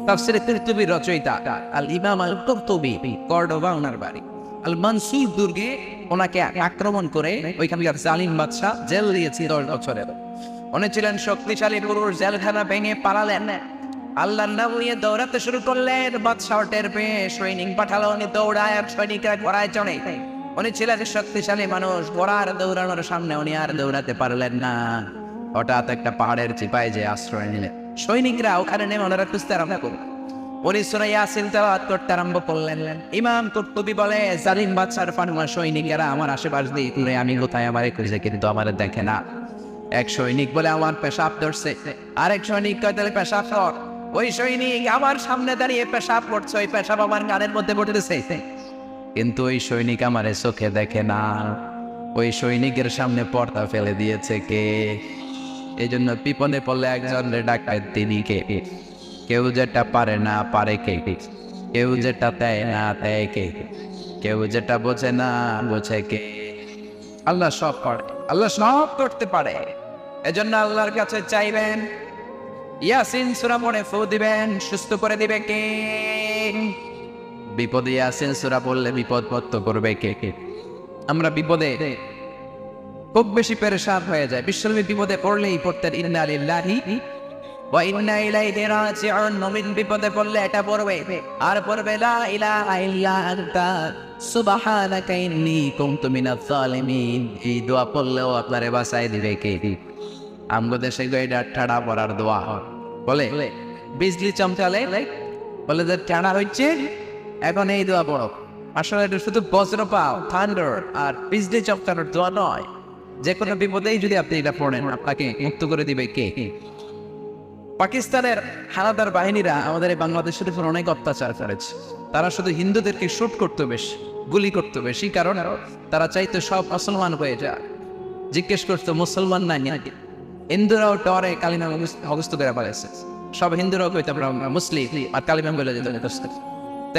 তাফসীরে কুরতুবীর রচয়িতা আল ইমাম আল কুরতুবী কর্ডোবা ওনার বাড়ি আল মানসুর দুর্গে ওনাকে আক্রমণ করে ওইখানকার জালিম বাদশা জেল দিয়েছে 10 বছরের। উনি ছিলেন শক্তিশালী পুরুষ, জেলখানা ভেঙে পালালেন, আল্লাহর নাম নিয়ে দৌড়াতে শুরু করলেন। বাদশা টের পেয়ে সৈনিক পাঠালো, উনি দৌড়ায় আর সৈনিকরা ঘোড়ায় চড়ে। উনি ছিলেন শক্তিশালী মানুষ, ঘোড়ার দৌড়ানোর সামনে উনি আর দৌড়াতে পারলেন না। হঠাৎ একটা পাহাড়ের চিপায় যে আশ্রয় নিলেন। সৈনিকরা ওখানে নেমে ওনারা খুঁজতে আরম্ভ করলেন। উনি সূরা ইয়াসিন তেলাওয়াত করতে আরম্ভ করলেন। ইমাম কুরতুবী বলে, জালিম বাদশার ফানুয়া সৈনিকেরা আমার আশেপাশ দিয়ে ঘুরে, আমি কোথায় আমারে খুঁজে কিন্তু আমার দেখে না। এক সৈনিক বলে আমার পেশাব ধরছে, আরেক সৈনিক কয় তাহলে পেশাব কর। ওই সৈনিক আমার সামনে দাঁড়িয়ে পেশাব করছে, ওই পেশাব আমার কানের মধ্যে পড়তেছে, কিন্তু ওই সৈনিক আমারে চোখে দেখে না। ওই সৈনিকের সামনে পর্দা ফেলে দিয়েছে কে? এই জন্য বিপদে পড়লে একজন ডাকায় তিনি কে? কেউ যেটা পারে না পারে কে? কেউ যেটা দেয় না দেয় কে? কেউ যেটা বোঝে না বোঝে কে? আল্লাহ সব পারে, আল্লাহ সব করতে পারে। এজন্য আল্লাহর কাছে চাইবেন, ইয়াসিন সূরা পড়ে ফু দিবেন, সুস্থ করে দিবে কে? বিপদে ইয়াসিন সূরা পড়লে বিপদ মুক্ত করবে কে? আমরা বিপদে খুব বেশি পেরেশান হয়ে যায়। বিশ্বনবী বিপদে পড়লেই পড়তেন ইন্না লিল্লাহি ওয়া ইন্না ইলাইহি রাজিউন। মুমিন বিপদে পড়লে এটা পড়বে, আর পড়বে লা ইলাহা ইল্লা আনতা সুবহানাকা ইন্নী কুনতু মিনাজ জালিমিন। এই দোয়া পড়লেও আপনারে বাঁচাই দিবে কে? আমগো দেশে এটা ঠাড়া পড়ার দোয়া বলে, বিজলি চমকালে বলে যে ঠাড়া হচ্ছে, এখন এই দোয়া পড়ো। আসলে এটা শুধু বজ্রপাত, থান্ডার আর বিজলি চমকানোর দোয়া নয়। যে কোনো বিপদেই যদি আপনি এটা পড়েন, আপনাকে মুক্ত করে দিবে কে? পাকিস্তানের হানাদার বাহিনীরা আমাদের এই বাংলাদেশের উপর অনেক অত্যাচার করেছে। তারা শুধু হিন্দুদেরকে শুট করতে বেশি, গুলি করতে বেশি, কারণ তারা চাইতো সব মুসলমান হয়ে যায়। জিজ্ঞেস করতো মুসলমান নাই নাকি? হিন্দুরাও টরে কালিমা মুখস্থ করে ফেলেছে। সব হিন্দুরাও কইতো আমরা মুসলিম, আর কালিমা বলে যেত।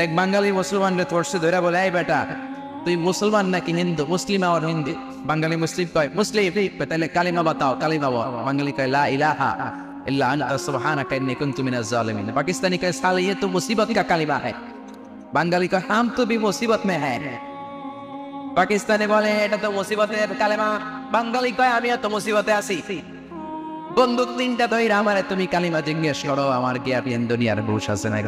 এক বাঙালি মুসলমানরে ধরছে, ধরে বলে, এই বেটা তুই মুসলমান নাকি হিন্দু? মুসলিম আর হিন্দু। বাঙালি মুসলিম কয় মুসলিম, তাহলে কালিমা বাতাও। কালিমা বল। বাঙালি কয় লা ইলাহা ইল্লা আনতা সুবহানাকা ইন্নী কুনতু মিনাজ জালিমিন। পাকিস্তানি কয় সালে ये तो मुसीबत का কালিমা है। বাঙালি কয় हम तो भी मुसीबत में है। পাকিস্তানি বলে এটা তো মুসিবতের কালিমা। বাঙালি কয় আমি তো মুসিবতে আছি। বন্দুক তিনটা ধইরা আমারে তুমি কালিমা জিজ্ঞেস করো, আমার কি আর দুনিয়ার ঘুষ আছে না?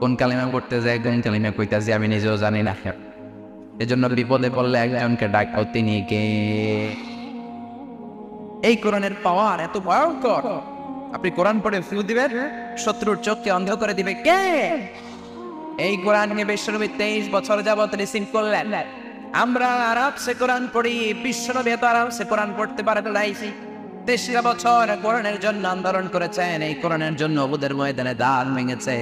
কোন কালিমা করতে যায়, কোন কালিমা কইতাছি আমি নিজেও জানি না। এজন্য বিপদে পড়লে একজনকে ডাকাও, তিনি কে? এই কোরআনের পাওয়ার এত ভয়ঙ্কর। আপনি কোরআন পড়ে ফু দিবেন, শত্রুর চোখকে অন্ধ করে দিবে কে? এই কোরআনকে বিশ্বনবী 23 বছর যাবত রিসিভ করলেন। আমরা আরামসে কোরআন পড়ি, বিশ্বনবী এত আরামসে কোরআন পড়তে পারে তো লাইছি। 23 বছর কোরআনের জন্য আন্দোলন করেছেন। এই কোরআনের জন্য উহুদের ময়দানে দাঁত ভেঙেছে।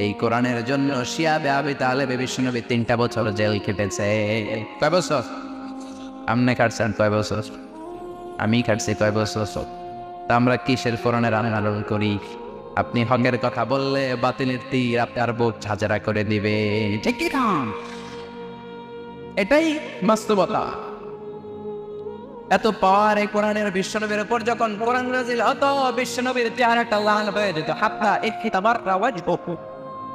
এই কোরআনের জন্য শিয়া আবি তালেব বিশ্বনবী 3টা বছর জেল কেটেছে। কয় বছর? আমনে কাটছেন কয় বছর? আমি কাটছি কয় বছর? তা আমরা কিসের কোরআনের আন্দোলন করি? আপনি হকের কথা বললে বাতিলের তীর আপনার বুক ঝাঁঝরা করে দিবে, ঠিক কি না? এটাই বাস্তবতা। এত পাওয়ার এই কোরআনের। বিশ্বনবীর উপর যখন কোরআন নাযিল হতো, বিশ্বনবীর চেহারাটা লাল হয়ে যেত। হাত্তা ইখতাবাররা ওয়াজহুহু,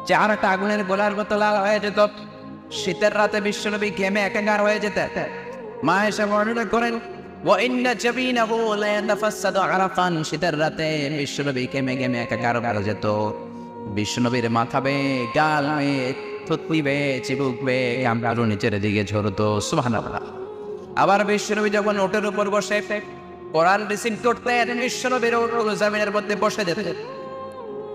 চেহারাটা আগুনের গোলার মতো লাল হয়ে যেত। শীতের রাতে বিশ্বনবী ঘেমে একাকার হয়ে যেতেন। মা এসে বর্ণনা করেন, ওয়া ইন্না জাবিনাহু লা ইয়াতাফাসসাদু আরাফান। শীতের রাতে বিশ্বনবী ঘেমে ঘেমে একাকার হয়ে যেত। বিশ্বনবীর মাথা বে, গাল বে, থুতনি বে, চিবুক বে, গামছার নিচের দিকে ঝরতো। সুবহানাল্লাহ। আবার বিশ্বনবী যখন ওটের উপর বসে কোরআন রিসিভ করতেন, বিশ্বনবীর ওট জমিনের মধ্যে বসে যেতেন।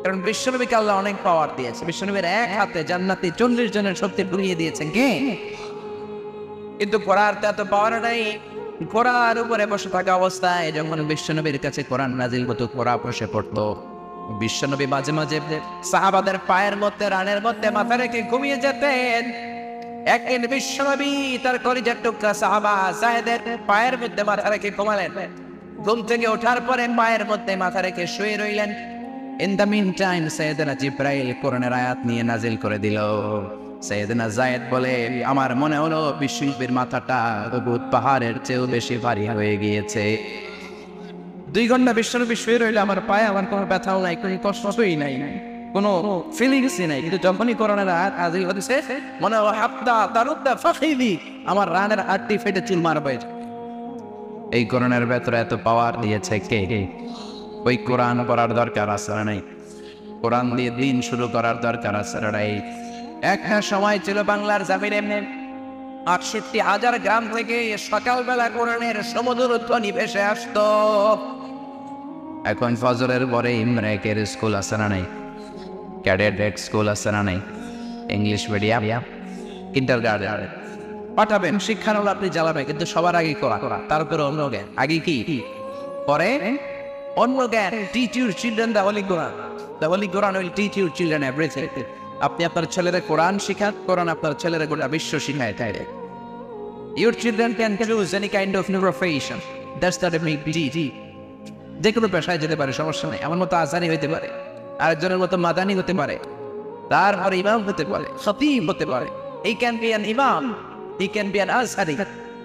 কারণ বিশ্বনবীকে আল্লাহ অনেক পাওয়ার দিয়েছে। বিশ্বনবীর এক হাতে জান্নাতি 40 জনের শক্তি ঢুকিয়ে দিয়েছেন কে? কিন্তু কোরআন এত পাওয়ার নাই। কোরআন উপরে বসে থাকা অবস্থায় যখন বিশ্বনবীর কাছে কোরআন নাজিল হতো, কোরআন বসে পড়তো। বিশ্বনবী মাঝে মাঝে সাহাবাদের পায়ের মধ্যে, রানের মধ্যে মাথা রেখে ঘুমিয়ে যেতেন। একদিন বিশ্বনবী তার কলিজার টুকরা সাহাবা যায়েদের পায়ের মধ্যে মাথা রেখে ঘুমালেন। ঘুম থেকে ওঠার পরে পায়ের মধ্যে মাথা রেখে শুয়ে রইলেন। ইন দ্য মিন টাইম সাইয়েদনা জিব্রাইল কোরআনের আয়াত নিয়ে নাজিল করে দিল। সাইয়েদনা যায়েদ বলে, আমার মনে হলো বিশ্বনবীর মাথাটা উহুদ পাহাড়ের চেয়েও বেশি ভারী হয়ে গিয়েছে। 2 ঘন্টা বিশ্বনবী শুয়ে রইলে আমার পায়ে আমার কোনো ব্যথাও নাই, কোনো কষ্টই নাই। কোনো ফিলিংসই নাই, কিন্তু যখনই কোরআনের আয়াত নাযিল হচ্ছে মনে হয় হাত্তা তারুদ্দা ফাখিদি, আমার রানের হাড়টি ফেটে চুরমার হয়ে যায়। এই কোরআনের ভেতরে এত পাওয়ার দিয়েছে কে? ওই কোরআন পড়ার দরকার আছে না নাই? কোরআন দিয়ে দিন শুরু করার দরকার আছে না নাই? একটা সময় ছিল বাংলার জমিনে 68,000 গ্রাম থেকে সকালবেলা কোরআনের সমুদ্র ধ্বনি ভেসে আসতো। এখন ফজরের পরে ইমরাকের স্কুল আছে না নাই? ক্যাডেট স্কুল আছে না নাই? ইংলিশ মিডিয়াম, কিন্ডারগার্টেন পাঠাবেন, শিক্ষানুল আপনি জ্বালাবেন, কিন্তু সবার আগে কোরআন, তারপরে অন্য জ্ঞান। আগে কি, পরে অন্য জ্ঞান। Teach your children the holy Quran, the holy Quran will teach your children everything. আপনি আপনার ছেলেরা কোরআন শিখান, কোরআন আপনার ছেলেরা গোটা বিশ্ব শিখায়। তাই your children can choose any kind of new profession, that's the G. যে কোনো পেশায় যেতে পারে, সমস্যা নেই। আমার মতো আজানি হইতে পারে, আরেকজনের মতো মাদানি হতে পারে, তারপর ইমাম হতে পারে, খতীব হতে পারে। He can be an imam, he can be an azhari,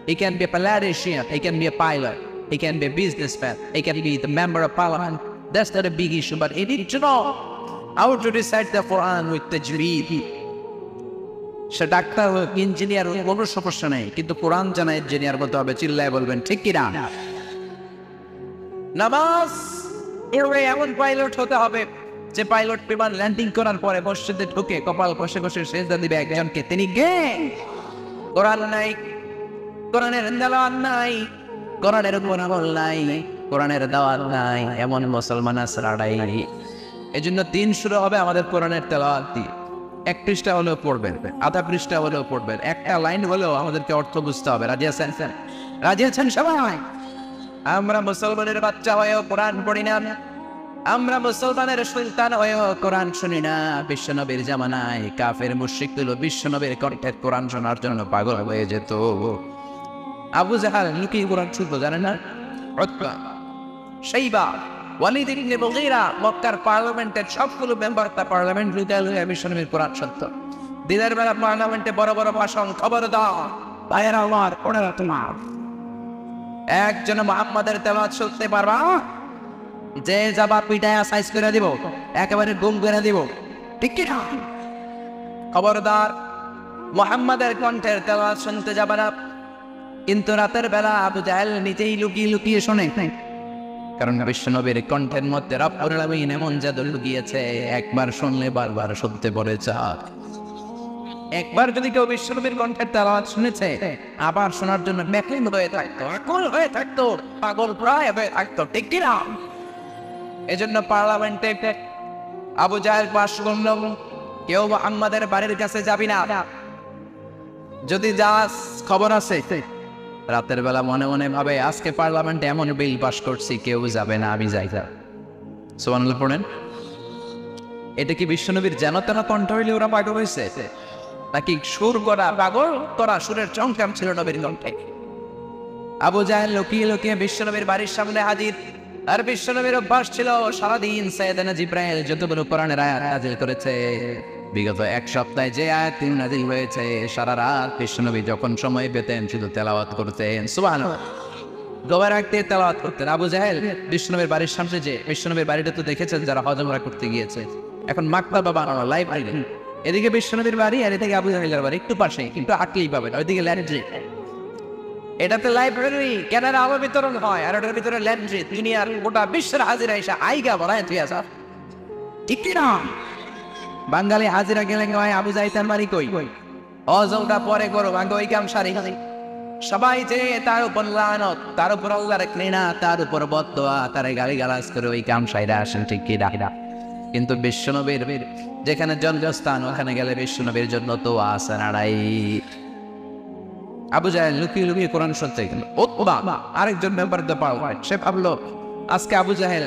he can be a politician, he can be a pilot, he can be a businessman, he can be the member of parliament. That's not a big issue, but he needs to know how to recite the Quran with tajweed. Say doctor হোক, engineer হোক, কোনো সমস্যা নেই, কিন্তু কোরআন জানা engineer হতে হবে। চিল্লায় বলবেন ঠিক কিনা? নামাজ পড়বে এমন পাইলট হতে হবে যে পাইলট বিমান ল্যান্ডিং করার পরে মসজিদে ঢুকে কপাল কষে কষে সেজদা দিবে একজনকে, তিনি কে? কোরআন নাই, কোরআনের তেলাওয়াত নাই, কোরআনের উপর আমল নাই, কোরআনের দাওয়াত নাই, এমন মুসলমান আসরাড়াই। এজন্য দিন শুরু হবে আমাদের কোরআনের তেলাওয়াত দিয়ে। 1 পৃষ্ঠা হলেও পড়বেন, আধা পৃষ্ঠা হলেও পড়বেন, একটা লাইন হলেও আমাদেরকে অর্থ বুঝতে হবে। রাজি আছেন? রাজি আছেন সবাই? আমরা মুসলমানের বাচ্চা হয়েও কোরআন পড়ি না, আমরা মুসলমানের সুলতান হয়েও কোরআন শুনি না। বিশ্বনবীর জামানায় কাফের মুশরিকগুলো বিশ্বনবীর কণ্ঠের কোরআন শোনার জন্য পাগল হয়ে যেত। আবু জাহাল লুকিয়ে কোরআন শুনতো, জানেন না? উতবা, শাইবা, ওয়ালিদ ইবনে মুগীরা, মক্কার পার্লামেন্টের সবগুলো মেম্বার তার পার্লামেন্ট লুকিয়ে বিশ্বনবীর কোরআন শুনতো। দিনের বেলা পার্লামেন্টে বড় বড় ভাষণ, খবরদার ভাইয়েরা আমার, ওনারা তোমার। একজন মুহাম্মাদের তেলাওয়াত শুনতে পারবা? যে যাবা পিটায় সাইজ করে দিব, একেবারে গুম করে দিব, ঠিক কি না? খবরদার মুহাম্মাদের কণ্ঠের তেলাওয়াত শুনতে যাবে না। কিন্তু রাতের বেলা আবু জাহেল নিজেই লুকিয়ে লুকিয়ে শোনে, কারণ বিশ্বনবীর কণ্ঠের মধ্যে রব্বুল আলামিন এমন জাদু লুকিয়েছে, একবার শুনলে বারবার শুনতে পড়ে যায়। একবার যদি কেউ বিশ্বনবীর কণ্ঠের তেলাওয়াত শুনেছে, আবার শোনার জন্য ব্যাকুল হয়ে থাকতো, আকুল হয়ে থাকতো, পাগল প্রায় হয়ে থাকতো, ঠিক কি না? এজন্য পার্লামেন্টে আবু জাহেল পাশ করল, কেউ মুহাম্মাদের বাড়ির কাছে যাবি না, যদি যাস খবর আছে। রাতের বেলা মনে মনে ভাবে আজকে পার্লামেন্টে এমন বিল পাস করছি, কেউ যাবে না, আমি যাই। সুবহানাল্লাহ পড়েন। এটা কি বিশ্বনবীর যেন তেন কণ্ঠ হইলে ওরা পাগল হয়েছে, নাকি সুর করা পাগল করা সুরের চমকাম ছিল নবীর কণ্ঠে? আবু জাহেল লুকিয়ে লুকিয়ে বিশ্বনবীর বাড়ির সামনে হাজির। আর বিশ্বনবীর অভ্যাস ছিল সারাদিন সাইয়েদনা জিবরাইল যতগুলো কোরআনের আয়াত নাযিল করেছে, বিগত 1 সপ্তাহে যে আয়াত নাযিল হয়েছে, সারা রাত বিশ্বনবী যখন সময় পেতেন শুধু তেলাওয়াত করতেন। সুবহানাল্লাহ, গভীর রাতে তেলাওয়াত করতেন। আবু জাহেল বিশ্বনবীর বাড়ির সামনে, যে বিশ্বনবীর বাড়িটা তো দেখেছেন যারা হজ উমরা করতে গিয়েছে, এখন মাকতাবা বানানো, লাইব্রেরি। এদিকে বিশ্বনবীর বাড়ি আর এদিকে আবু জাহেলের বাড়ি, একটু পাশে, কিন্তু হাঁটলেই পাবেন। ওইদিকে ল্যান্ড্রি, এটাতে লাইব্রেরি, জ্ঞানের আলো বিতরণ হয়, আর এটার ভিতরে ল্যান্ড্রি। দুনিয়ার গোটা বিশ্বের হাজিরা এসে আইগা বলায় তুই আসা, ঠিক কি না? বাঙালি হাজিরা গেলে হয় আবু জাহিতার বাড়ি কই, অজমটা পরে করো, আগে ওই কাম সারি। সবাই যে তার উপর লানত, তার উপর আল্লাহর ঘৃণা, তার উপর বদদোয়া, তারে গালিগালাজ করে ওই কাম সাইরা আসেন, ঠিক কি না? কিন্তু বিশ্বনবীর যেখানে জন্মস্থান, ওখানে গেলে বিশ্বনবীর জন্য তো আসে নাড়াই। আবু জাহেল লুকিয়ে লুকিয়ে কোরআন শুনতে গেল। আরেকজন মেম্বার সে ভাবলো আজকে আবু জাহেল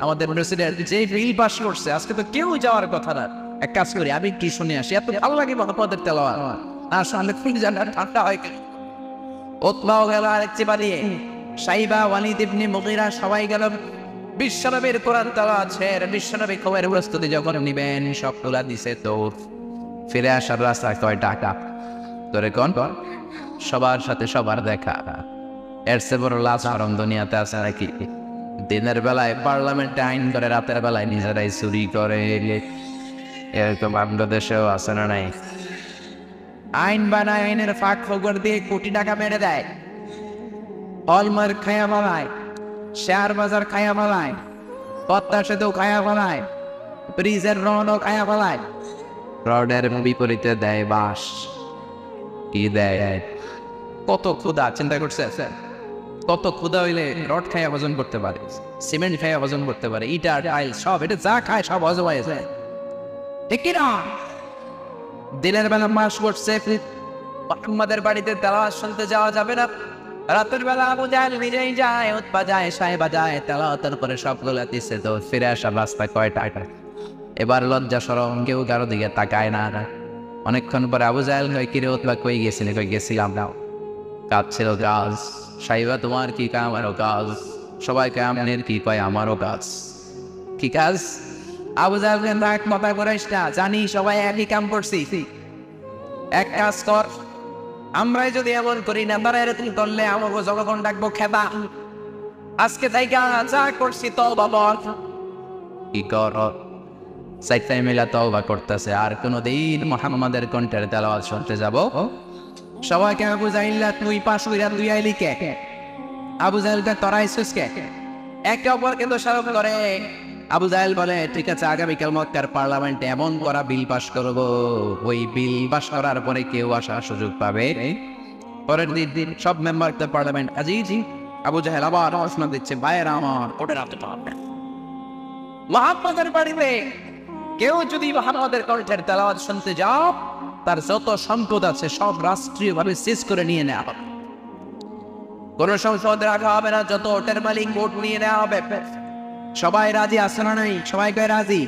আমাদের প্রেসিডেন্ট যে বিল পাস করছে, আজকে তো কেউ যাওয়ার কথা না। এক কাজ করি, আমি কি শুনে আসি, এত ভালো লাগে মুহাম্মাদের তেলাওয়াত, আর শুনলে খুব জানা ঠান্ডা হয়। উতবাও গেল আরেক চেপা দিয়ে, শাইবা, ওয়ালিদ ইবনে মুগীরা সবাই গেল বিশ্বনবীর কোরআন তেলাওয়াত শের। বিশ্বনবী খবরের প্রস্তুতি যখন নিবেন, সব তোলা দিছে দৌড়। ফিরে আসার রাস্তা কয় টাকা ধরে কোন সবার সাথে সবার দেখা, এর চেয়ে বড় লাশ আরাম দুনিয়াতে আছে নাকি? দিনের বেলায় পার্লামেন্টে আইন করে, রাতের বেলায় নিজেরাই চুরি করে। এরকম আমাদের দেশেও আছে না নাই? আইন বানায়, আইনের ফাঁক ফোকর দিয়ে কোটি টাকা মেরে দেয়, হলমার্ক খায়া মালায়, শেয়ার বাজার খায়া মালায়, পদ্মা সেতু খায়া মালায়, ব্রিজের রডও খায়া মালায়। রডের বিপরীতে দেয় বাঁশ। কি দেয়? কত ক্ষুধা চিন্তা করছে স্যার? কত ক্ষুধা হইলে রড খায়া ওজন করতে পারে, সিমেন্ট খায়া ওজন করতে পারে, ইটা টাইল সব, এটা যা খায় সব হজম হয়ে যায়, ঠিক কি না? দিনের বেলা মাস পড়ছে, আমাদের বাড়িতে তেলাওয়াত শুনতে যাওয়া যাবে না। রাতের বেলা আবু জাহেল নিজেই যায়, উৎপা যায়, সাহেবা যায়, তেলাওয়াতের পরে সবগুলো দিচ্ছে, তো ফিরে আসা রাস্তা কয়টা? এবার লজ্জা শরম কেউ কারো দিকে তাকায় না। অনেকক্ষণ পরে আবু জাহেল কয়, কিরে উৎপা কই গেছিলি? কই গেছিলাম না, কাজ ছিল কাজ। সাহেবা তোমার কি কাজ? আমারও কাজ। সবাই কয় আমাদের কি? কয় আমারও কাজ। কি কাজ? আবু জাহেল রাগ মাথা করাইস না, জানি সবাই একই কাম করছি। এক কাজ কর, আমরাই যদি এমন করি না, তারা এরকম করলে আমাকে জগগণ ডাকবো খেবা। আজকে তাই যা করছি তওবা বল। কি কর? সাইডটাই মিলা তওবা করতেছে, আর কোনদিন মুহাম্মাদের কণ্ঠের তেলাওয়াত শুনতে যাব। সবাইকে আবু জাহেল তুই পাশ কইরা তুই আইলি কে? আবু জাহেলকে তরাইছিস কে? একে অপরকে দোষারোপ করে। আবু জাহেল বলে, ঠিক আছে, আগামীকাল মক্কার পার্লামেন্টে এমন করা বিল পাস করব, ওই বিল পাস করার পরে কেউ আসার সুযোগ পাবে। পরের দিন সব মেম্বার পার্লামেন্ট জি। আবু জাহেল আবার ঘোষণা দিচ্ছে, ভাইয়েরা আমার ওটা রাখতে পারবে মুহাম্মাদের বাড়িতে কেউ যদি মুহাম্মাদের কণ্ঠের তেলাওয়াত শুনতে যাও, তার যত সম্পদ আছে সব রাষ্ট্রীয়ভাবে সিজ করে নিয়ে নেওয়া হবে, কোন সংসদে রাখা হবে না, যত ওটের মালিক ভোট নিয়ে নেওয়া হবে। সবাই রাজি আছে না নাই? সবাইকে রাজি,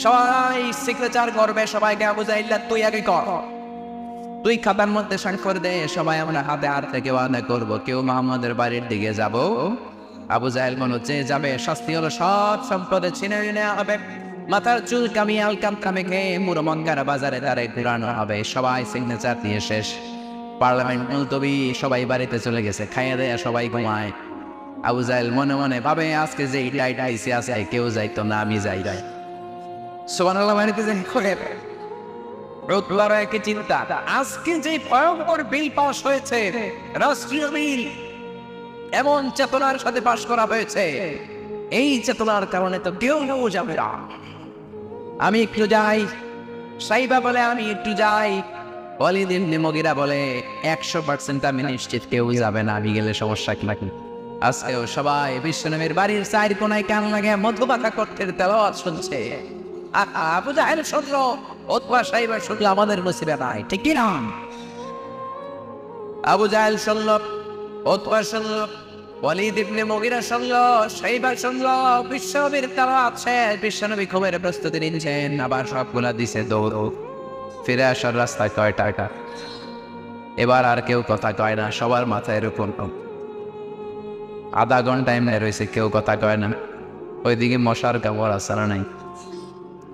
সবাই সিগনেচার করবে। সবাইকে আবু জাহেল তুই আগে কর, তুই খাতার মধ্যে স্বাক্ষর দে। সবাই আমরা হাতে হাত থেকে ওয়াদা করবো, কেউ মুহাম্মাদের বাড়ির দিকে যাব। আবু জাহেল মনে হচ্ছে যাবে, শাস্তি হলো সব সম্পদে ছিনে নেওয়া হবে, মাথার চুল কামিয়ে আলকাম মেখে মুড়ো মঙ্গারা বাজারে দাঁড়ে ঘুরানো হবে। সবাই সিগনেচার দিয়ে শেষ, পার্লামেন্ট মুলতবি, সবাই বাড়িতে চলে গেছে, খাইয়ে দেয়, সবাই ঘুমায়। আবু জাহেল মনে মনে ভাবে, আজকে যে ইটাইট আইসি আছে কেউ যাইতো না, আমি যাই। সুবহানাল্লাহ, বাড়িতে যাই করে রোদলার একই চিন্তা, আজকে যে ভয়ঙ্কর বিল পাস হয়েছে, রাষ্ট্রীয় বিল, এমন চেতনার সাথে পাস করা হয়েছে, এই চেতনার কারণে তো কেউ যাবে না। আমি একটু যাই। সাইবা বলে আমি একটু যাই। ওয়ালিদ ইবনে মুগীরা বলে 100% আমি নিশ্চিত কেউ যাবে না, আমি গেলে সমস্যা কি নাকি? আজকেও সবাই বিশ্বনবীর বাড়ির চার কোনায় কান লাগে মধুবাতা কণ্ঠের তেলাওয়াত শুনছে। আবু জাহেল শুনলো, উতবা সাইবা শুনলো, আমাদের নসিবে নাই, ঠিক কি না? আবু জাহেল শুনলো, উতবা শুনলো, ওয়ালিদ ইবনে মুগীরা শুনলো, সাইবা শুনলো, বিশ্বনবীর তেলাওয়াত শেষ, বিশ্বনবী ঘুমের প্রস্তুতি নিচ্ছেন, আবার সবগুলা দিছে দৌড়। ফিরে আসার রাস্তায় কয়টা? এবার আর কেউ কথা কয় না, সবার মাথায় এরকম। আধা ঘন্টা এমনি রয়েছে, কেউ কথা কয় না। ওইদিকে মশার কামড় আছে না নাই?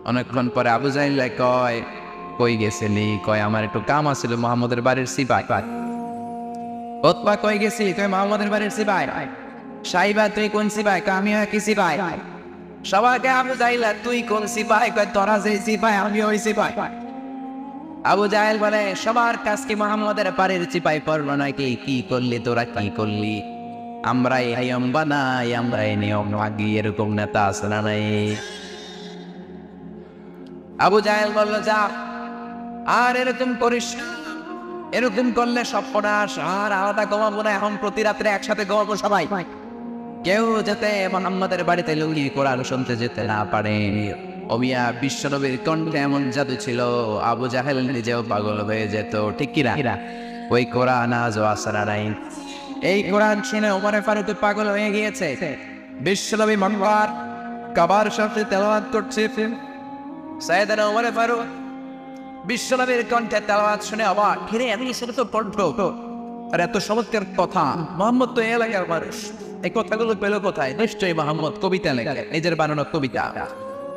অনেকক্ষণ পরে আবু জাহেল কয়, কই গেছিলি? কয় আমার একটু কাম আছিল মুহাম্মাদের বাড়ির সিপাই। উতবা কই গেছিলি? কয় মুহাম্মাদের বাড়ির সিপাই। সাইবা তুই কোন সিপাই? কয় আমি একই সিপাই। সবাইকে আবু জাহেল তুই কোন সিপাই? কয় তোরা যে সিপাই আমি ওই সিপাই। আবু জাহেল বলে, সবার কাজ কি মুহাম্মাদের বাড়ির সিপাই পড়লো নাকি? কি করলি তোরা, কি করলি? আমরা এই নিয়ম বানাই, আমরা এই নিয়ম ভাঙি, এরকম নেতা আছে না নাই? আবু জাহেল বলল, যা, আর এরকম করিস, এরকম করলে সব পড়াস, আর আলাদা ঘুমাবো না, এখন প্রতি রাত্রে একসাথে ঘুমাবো সবাই। কেউ যাতে মুহাম্মাদের বাড়িতে লুঙ্গি কোরআন শুনতে যেতে না পারে। ওমিয়া বিশ্বনবীর কণ্ঠে এমন জাদু ছিল, আবু জাহেল নিজেও পাগল হয়ে যেত, ঠিক কিনা? ওই কোরআন আজও আছে না নাই? এই কোরআন শুনে ওমরে ফারুক পাগল হয়ে গিয়েছে। বিশ্বনবী মনবার কাবার সাথে তেলাওয়াত করছে, সাইয়েদনা ওমরে ফারুক বিশ্বনবীর কণ্ঠে তেলাওয়াত শুনে অবাক, ঘিরে আমি সেটা তো কণ্ঠ, আর এত চমৎকার কথা, মুহাম্মদ তো এলাকার মানুষ, এই কথাগুলো পেল কোথায়? নিশ্চয়ই মুহাম্মদ কবিতা লেখে, নিজের বানানো কবিতা।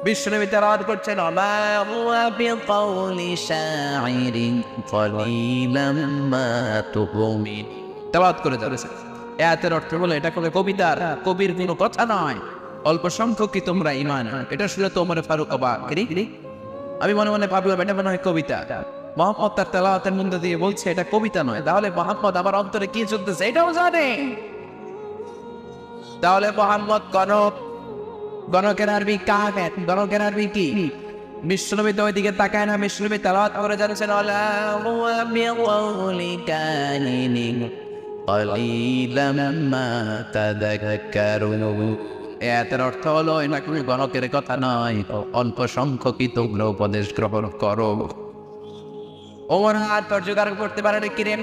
বিশ্বনবী তেলাওয়াত করছেন, মা হুয়া বিকাউলি শাইরিন কলিলাম মা তুমিন, তেলাওয়াত করে যাচ্ছে। আয়াতের অর্থ হলো এটা কোনো কবিতার, কবির কোনো কথা নয়, অল্প সংখ্যকই তোমরা ঈমান। এটা শুনে তো ওমর ফারুক অবাক। আমি মনে মনে ভাবলাম এটা মনে হয় কবিতা। মুহাম্মদ তার তেলাওয়াতের মধ্যে দিয়ে বলছে এটা কবিতা নয়, তাহলে মুহাম্মদ আমার অন্তরে কি চলতেছে এটাও জানে। তাহলে মুহাম্মদ গণকের আরবি কাহেন, গণকের আরবি কি? বিশ্বনবী তো ওইদিকে তাকায় না, বিশ্বনবী তেলাওয়াত করে যাচ্ছেন আল্লাহু বিকাউলি কাহিনিন কলিলাম মা তাযাক্কারুন। এর অর্থ হলো এটা কোনো গণকের কথা নয়, অল্প সংখ্যকই তোমরা উপদেশ গ্রহণ করো। ওমর আর তোর জোগাড় করতে পারে কিরে,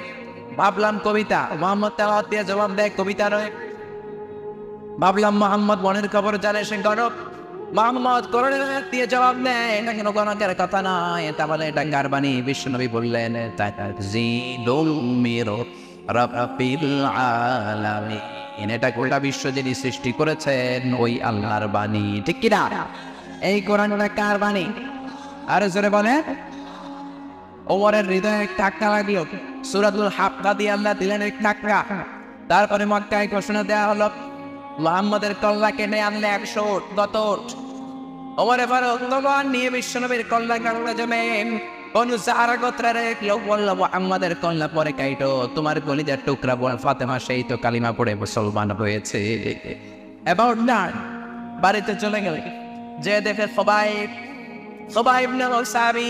ভাবলাম কবিতা। মুহাম্মদ তেলাওয়াত দিয়ে জবাব দেয় কবিতা নয়। ভাবলাম মুহাম্মদ মনের খবর জানে, সে গণক। মুহাম্মদ কোরআনের আয়াত দিয়ে জবাব দেয় এটা কোনো গণকের কথা নয়, তাহলে এটা কার বাণী? বিশ্বনবী বললেন তানজিলুম মির রাব্বিল আলামিন, এটা গোটা বিশ্ব যিনি সৃষ্টি করেছেন ওই আল্লাহর বাণী। ঠিক কি না? এই কোরআনটা কার বাণী? আর জোরে বলেন। ওমরের হৃদয়ে ধাক্কা লাগলো। সূরাতুল হাক্কা দিয়ে আল্লাহ দিলেন এক ধাক্কা। তারপরে মক্কায় ঘোষণা দেওয়া হলো মুহাম্মদের কল্লা কেটে আনলে 100 উট, কত উট? ওমর ফারুক তলোয়ার নিয়ে বিশ্বনবীর কল্লা কাটতে যাবে। বনু সাহারা গোত্রের এক লোক বলল মুহাম্মদের কল্লা পরে কাটো, তোমার কলিজার টুকরা বোন ফাতেমা সেই তো কালিমা পড়ে মুসলমান হয়েছে। অ্যাবাউট দ্যাট বাড়িতে চলে গেল, যে দেখে খুবাইব নামক সাহাবী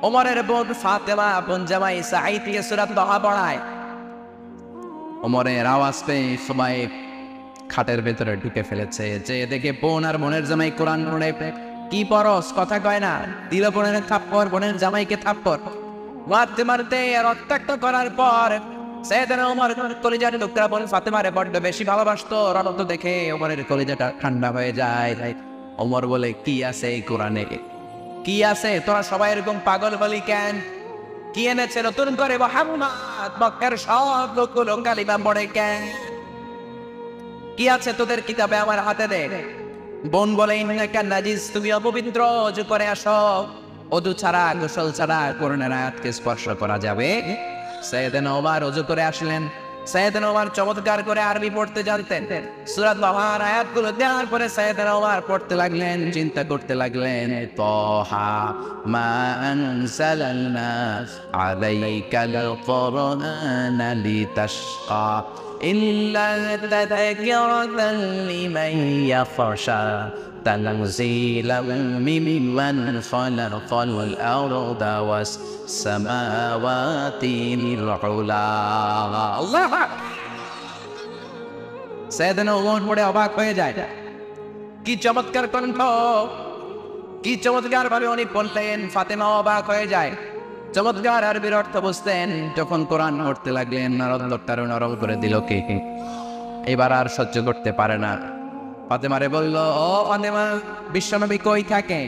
ওমরের বোন ফাতেমা বোন জামাই সাঈদ থেকে সূরা তাহা পড়ায়। ওমরের আওয়াজ পেয়ে খুবাইব খাটের ভেতরে ঢুকে ফেলেছে, যে দেখে বোন আর বোনের জামাই কোরআন পড়ে। কি পরস, কথা কয় না, দিল বোনের থাপ্পড়, বোনের জামাইকে থাপ্পড় মারতে মারতে রক্তাক্ত করার পর সাইয়েদনা ওমর কলিজার টুকরা বোন ফাতেমারে বড্ড বেশি ভালোবাসতো। রক্ত দেখে ওমরের কলিজাটা ঠান্ডা হয়ে যায়। ওমর বলে কি আছে এই কোরআনে, কি আছে? তোরা সবাই এরকম পাগল বলি কেন? কি এনেছে নতুন করে মুহাম্মদ? মক্কার সব লোকগুলো কালিমা পড়ে কেন? কি আছে তোদের কিতাবে আমার হাতে দে। বোন বলে ইন্নাকা নাজিস, তুমি অপবিত্র, অজু করে আসো। অজু ছাড়া গোসল ছাড়া কোরআনের আয়াতকে স্পর্শ করা যাবে? সাইয়েদনা ওমর অজু করে আসলেন। সাইয়েদনা ওমর চমৎকার করে আরবি পড়তে জানতেন। সূরা তাহার আয়াতগুলো দেওয়ার পরে সাইয়েদনা ওমর পড়তে লাগলেন, চিন্তা করতে লাগলেন তাহা মা আনজালনা আলাইকাল কুরআনা লিতাশকা ইল্লা তাযাকিরাতান লিমান ইয়াখশা তানজিলাম মিম্মান খালাকাল আরদা ওয়াস সামাওয়াতিল উলা। আল্লাহ! সাইয়েদনা ওমর পড়ে অবাক হয়ে যায়। কি চমৎকার কণ্ঠ, কি চমৎকার ভাবে উনি বলতেন। ফাতেমা অবাক হয়ে যায়, চমৎকার আরবির অর্থ বুঝতেন। যখন কোরআন পড়তে লাগলেন নরম নরম করে দিল কে। এবার আর সহ্য করতে পারে না। ফাতেমারে বলল, ও ফাতেমা, বিশ্বনবী কই থাকে?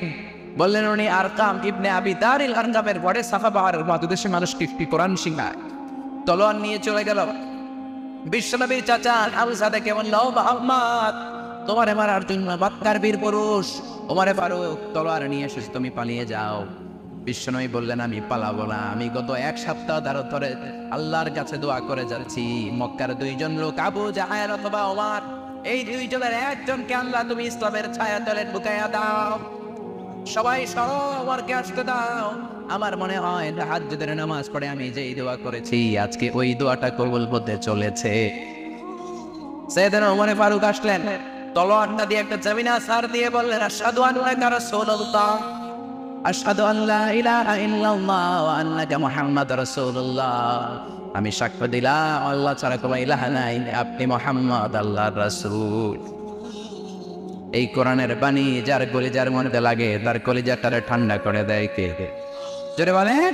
বললেন উনি আরকাম ইবনে আবি দারিল আরকামের ঘরে সাফা পাহাড়ের মধ্যদেশে মানুষকে কোরআন শিখায়। তলোয়ার নিয়ে চলে গেল। বিশ্বনবীর চাচা হামজা দেখে বলল, ও মুহাম্মদ, তোমারে মারার জন্য বাক্কার বীর পুরুষ ওমরে ফারুক তলোয়ার নিয়ে এসেছে, তুমি পালিয়ে যাও। বিশ্বনবী বললেন, আমি পালাবো না। আমি গত 1 সপ্তাহ ধরে আল্লাহর কাছে দোয়া করে যাচ্ছি, মক্কার 2 জন লোক আবু জাহেল অথবা ওমর, এই 2 জনের একজনকে আল্লাহ তুমি ইসলামের ছায়া তলে ঢুকাইয়া দাও। সবাই সরো, ওমরকে আসতে দাও। আমার মনে হয় তাহাজ্জুদের নামাজ পড়ে আমি যেই দোয়া করেছি আজকে ওই দোয়াটা কবুল হতে চলেছে। সাইয়েদনা ওমর ফারুক আসলেন, তলোয়ারটা দিয়ে একটা জমিনা সার দিয়ে বললেন, আশহাদু আন্নাকা রাসূলুল্লাহ, আশহাদু আল্লা ইলাহা ইল্লাল্লাহ ওয়া আন্নাকা মুহাম্মাদুর রাসূলুল্লাহ। আমি সাক্ষ্য দিলাম আল্লাহ ছাড়া কোনো ইলাহা নাই, আপনি মুহাম্মদ আল্লাহর রাসূল। এই কোরআনের বাণী যার কলিজার মধ্যে লাগে তার কলিজাটারে ঠান্ডা করে দেয় কে? জোরে বলেন।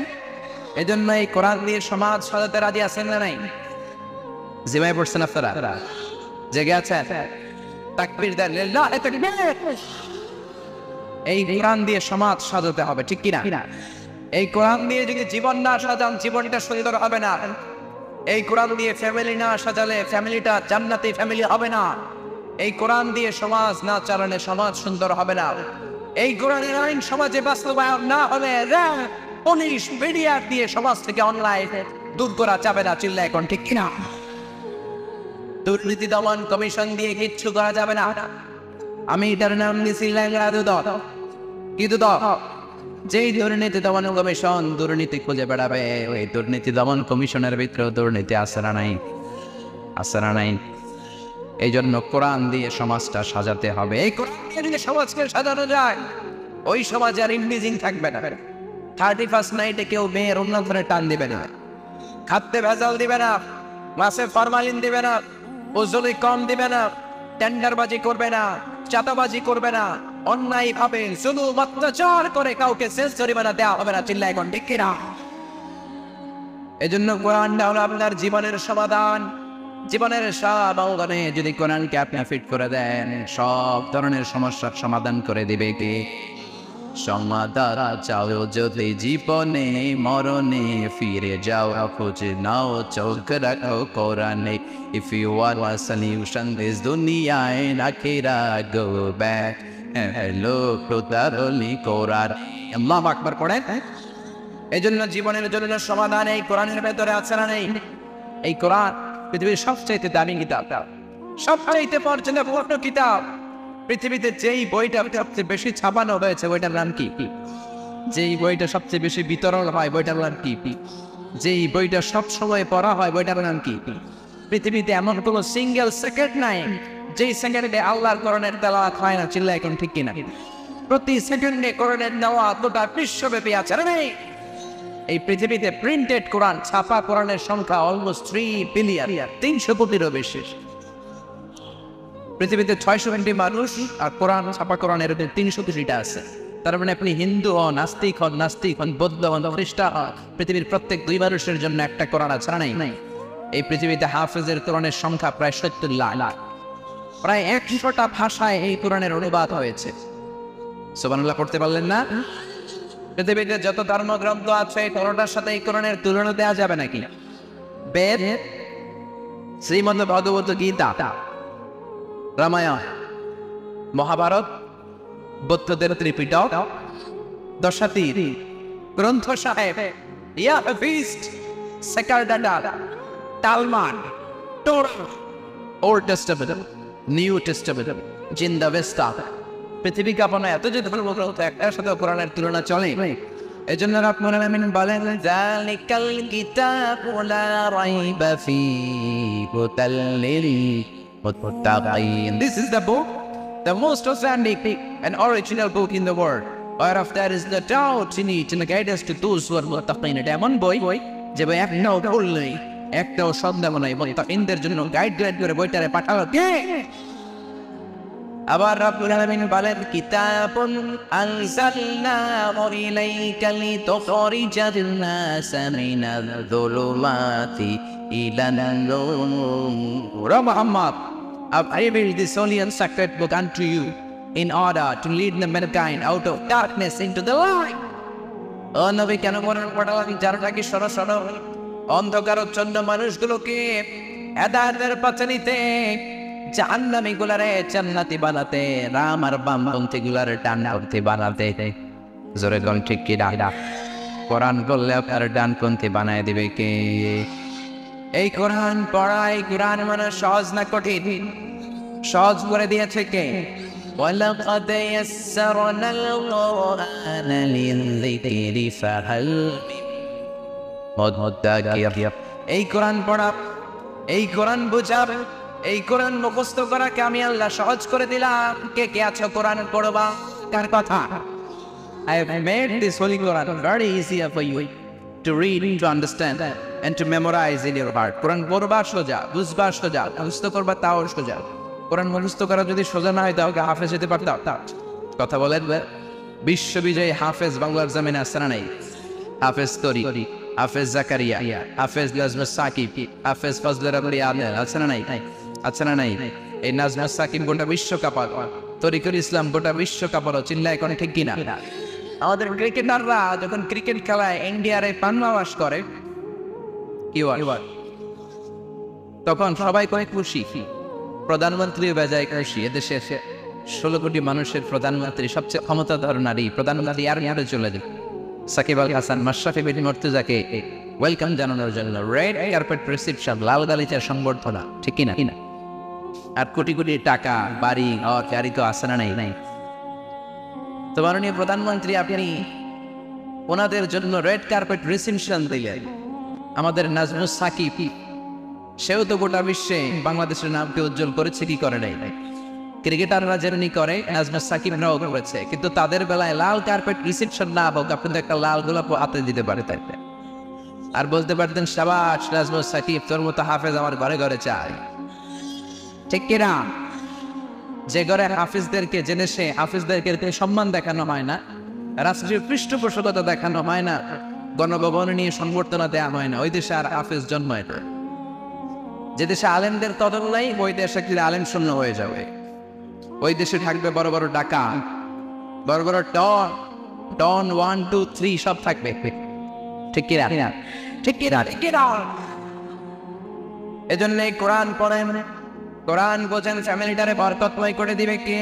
এজন্য এই কোরআন দিয়ে সমাজ সাজাতে রাজি আছেন না নাই? জিমাই পড়ছেন আপনারা? জেগে আছেন? তাকবীর দেন, লিল্লাহি তাকবীর। এই কোরআন দিয়ে সমাজ সাজাতে হবে, ঠিক কি না? এই কোরআন দিয়ে যদি জীবন না সাজান জীবনটা সুন্দর হবে না। এই কোরআন দিয়ে ফ্যামিলি না সাজালে ফ্যামিলিটা জান্নাতি ফ্যামিলি হবে না। এই কোরআন দিয়ে সমাজ না চালালে সমাজ সুন্দর হবে না। এই কোরআনের আইন সমাজে বাস্তবায়ন না হলে পুলিশ মিডিয়া দিয়ে সমাজ থেকে অনলাইন দূর করা যাবে না। চিল্লা এখন, ঠিক কিনা? দুর্নীতি দমন কমিশন দিয়ে কিচ্ছু করা যাবে না। আমি এটার নাম দিয়েছি ল্যাংড়া দুদক। কি দুদক? যেই দুর্নীতি দমন কমিশন দুর্নীতি খুঁজে বেড়াবে, ওই দুর্নীতি দমন কমিশনের ভিতরেও দুর্নীতি আছে না নাই? আছে না নাই? এই জন্য কোরআন দিয়ে সমাজটা সাজাতে হবে। এই কোরআন দিয়ে যদি সমাজকে সাজানো যায়, ওই সমাজে আর ইমপ্লিজিং থাকবে না। 31st নাইটে কেউ মেয়ের অন্য ধরে টান দিবে না, খাদ্যে ভেজাল দিবে না, মাছে ফরমালিন দিবে না, ওজনে কম দিবে না, টেন্ডারবাজি করবে না, চাঁদাবাজি করবে না, অন্যায় ভাবে জুলুম অত্যাচার করে কাউকে শেষ জরিমানা দেওয়া হবে না। চিল্লায় এখন ঠিক কিনা? এজন্য কোরআনটা হলো আপনার জীবনের সমাধান। জীবনের সব অঙ্গনে যদি কোরআনকে আপনি ফিট করে দেন, সব ধরনের সমস্যার সমাধান করে দিবে কে? সমাধান চাও যদি জীবনে মরণে ফিরে যাও, খুঁজে নাও চোখ রাখো কোরআনে। If you want a solution this দুনিয়া and আখিরাত, go back and look to the holy Quran. আল্লাহু আকবার পড়েন। এই জন্য জীবনের জন্য সমাধান এই কোরআনের ভেতরে আছে না নেই? এই কোরআন পৃথিবীর সবচাইতে দামি কিতাব, সবচাইতে পর্যালোচিত কিতাব। পৃথিবীতে যেই বইটা সবচেয়ে বেশি ছাপানো হয়েছে বইটার নাম কি? যেই বইটা সবচেয়ে বেশি বিতরণ হয় বইটার নাম কি? যেই বইটা সব সময় পড়া হয় বইটার নাম কি? পৃথিবীতে এমন কোনো সিঙ্গেল সেকেন্ড নাই যেই সেকেন্ডে আল্লাহর কোরআনের তেলাওয়াত হয় না। চিল্লা এখন ঠিক কিনা? প্রতি সেকেন্ডে কোরআনের তেলাওয়াত গোটা বিশ্বব্যাপী আছে না নেই? এই পৃথিবীতে প্রিন্টেড কোরআন, ছাপা কোরআনের সংখ্যা অলমোস্ট 3 বিলিয়ন, 300 কোটিরও বেশি। পৃথিবীতে 600 কোটি মানুষ, আর কোরআন, ছাপা কোরআনের 300 কোটিটা আছে। তার মানে আপনি হিন্দু হন, নাস্তিক হন, বৌদ্ধ হন, খ্রিস্টান হন, পৃথিবীর প্রত্যেক 2 মানুষের জন্য একটা কোরআন আছে না নাই? এই পৃথিবীতে হাফেজের কোরআনের সংখ্যা প্রায় 70 লাখ। প্রায় 100টা ভাষায় এই কোরআনের অনুবাদ হয়েছে। সুবহানাল্লাহ পড়তে পারলেন না? পৃথিবীতে যত ধর্মগ্রন্থ আছে কোনটার সাথে এই কোরআনের তুলনা দেওয়া যাবে নাকি? বেদ, শ্রীমদ্ ভগবত গীতা, রামায়ণ, মহাভারত, বৌদ্ধদের ত্রিপিটক, দশাতীর গ্রন্থ সাহেব, ইয়া হাফিজ, সেকারডাটা, তালমান, টোরা, ওল্ড টেস্টামেন্ট, নিউ টেস্টামেন্ট, জিন্দা ভেস্টা। পৃথিবী কাঁপানো এত যে ধর্মগ্রন্থ, একটার সাথে কোরআনের তুলনা চলে। এই জন্য রাব্বুল আলামিন বলেন, যালিকাল কিতাবু লা রাইবা ফীহি হুদাল লিল মুত্তাকিন। This is the book, the most authentic and original book in the world, whereof there is no doubt in it, and guidance to those who are muttaqin. এটা এমন বই যে বই একটাও ভুল নেই, একটাও সন্দেহ নাই, মুত্তাকিনদের জন্য গাইড করে বইটারে পাঠালো কে? আবার রাব্বুল আলামিন বলেন, কিতাবুন আনজালনাহু ইলাইকা লিতুখরিজান নাসা মিনাল যুলুমাতি ইলান নূর। Muhammad, I reveal this holy and sacred book unto you in order to lead the mankind out of darkness into the light. ও নবী, কেন পড়ালেন? যারা নাকি সরসর অন্ধকারচ্ছন্ন মানুষগুলোকে হেদায়েতের পথে নিতে, জাহান্নামী গুলারে জান্নাতি বানাতে, রাম আর বামপন্থী গুলারে ডানপন্থী বানাতে। জোরে গন ঠিক কি? কোরআন বললে আপনার ডানপন্থী বানায় দিবে কে? এই কোরআন পড়া, এই কোরআন মানে সহজ না কঠিন? সহজ করে দিয়েছে কে? ওয়ালাকাদ ইয়াসসারনাল কুরআনা লিযিকরি ফাহাল মিন মুদ্দাকির। এই কোরআন পড়া, এই কোরআন বোঝা, এই কোরআন মুখস্থ করাকে আমি আল্লাহ সহজ করে দিলাম। কে কে আছো কোরআন পড়বা? কার কথা? I have made this holy Quran very easy for you to read, to understand and to memorize in your heart. কোরআন পড়বা সোজা, বুঝবা সোজা, মুখস্থ করবা তাও সোজা। কোরআন মুখস্থ করা যদি সোজা না হয় তাহলে হাফেজ হতে পারতাম? কথা বলেন। বিশ্ববিজয়ী হাফেজ বাংলার জমিনে আছে না নাই? হাফেজ তরি, হাফেজ জাকারিয়া, হাফেজ নাজমুস সাকিব, হাফেজ ফজলুর রহমান আদনান, আছে না নাই? আছে না নাই? এই নাজমুস সাকিব গোটা বিশ্বকাপ, তরিকুল ইসলাম গোটা বিশ্বকাপ। চিল্লায় কোন ঠিক কিনা? আমাদের ক্রিকেটাররা যখন ক্রিকেট খেলায় ইন্ডিয়ার পান্নাওয়াশ করে, কি হয় তখন সবাই কয় খুশি, প্রধানমন্ত্রী বেজায় খুশি। এদেশে 16 কোটি মানুষের প্রধানমন্ত্রী, সবচেয়ে ক্ষমতাধর নারী প্রধানমন্ত্রী আর চলে যায়। সাকিব আল হাসান, মাশরাফি বিন মুর্তজাকে ওয়েলকাম জানানোর জন্য রেড কার্পেট রিসেপশন, লাল গালিচার সংবর্ধনা, ঠিক কিনা? আর কোটি কোটি টাকা বাড়ি গাড়ি তো আসে না নাই। তো মাননীয় প্রধানমন্ত্রী আপনি ওনাদের জন্য রেড কার্পেট রিসেপশন দিলেন। আমাদের নাজমুস সাকিব, সেও তো গোটা বিশ্বে বাংলাদেশের নামকে উজ্জ্বল করেছে, কি করে নাই? ক্রিকেটাররা যেমনি করে নাজমুস সাকিবরাও করেছে, কিন্তু তাদের বেলায় লাল কার্পেট রিসেপশন না হোক, আপনাদের একটা লাল গোলাপ হাতে দিতে পারে তাই আর বলতে পারতেন শাবাশ নাজমুস সাকিব, তোর মতো হাফেজ আমার ঘরে ঘরে চাই। ঠিক কিনা? যে ঘরে হাফিজদেরকে, যে দেশে হাফিজদেরকে সম্মান দেখানো হয় না, রাষ্ট্রীয় পৃষ্ঠপোষকতা দেখানো হয় না, গণভবন নিয়ে সংবর্ধনা দেওয়া হয় না, ওই দেশে আর হাফিজ জন্মায় না। যে দেশে আলেমদের কদর নাই, ওই দেশে একদিন আলেম শূন্য হয়ে যাবে। ওই দেশে থাকবে বড় বড় ডাকা, বড় বড় ডন 1 2 3 সব থাকবে। ঠিক কিনা? ঠিক কিনা? ঠিক কিনা? এজন্য কোরআন পড়েন, কোরআন বোঝেন, ফ্যামিলিটারে বরকতময় করে দিবে কে?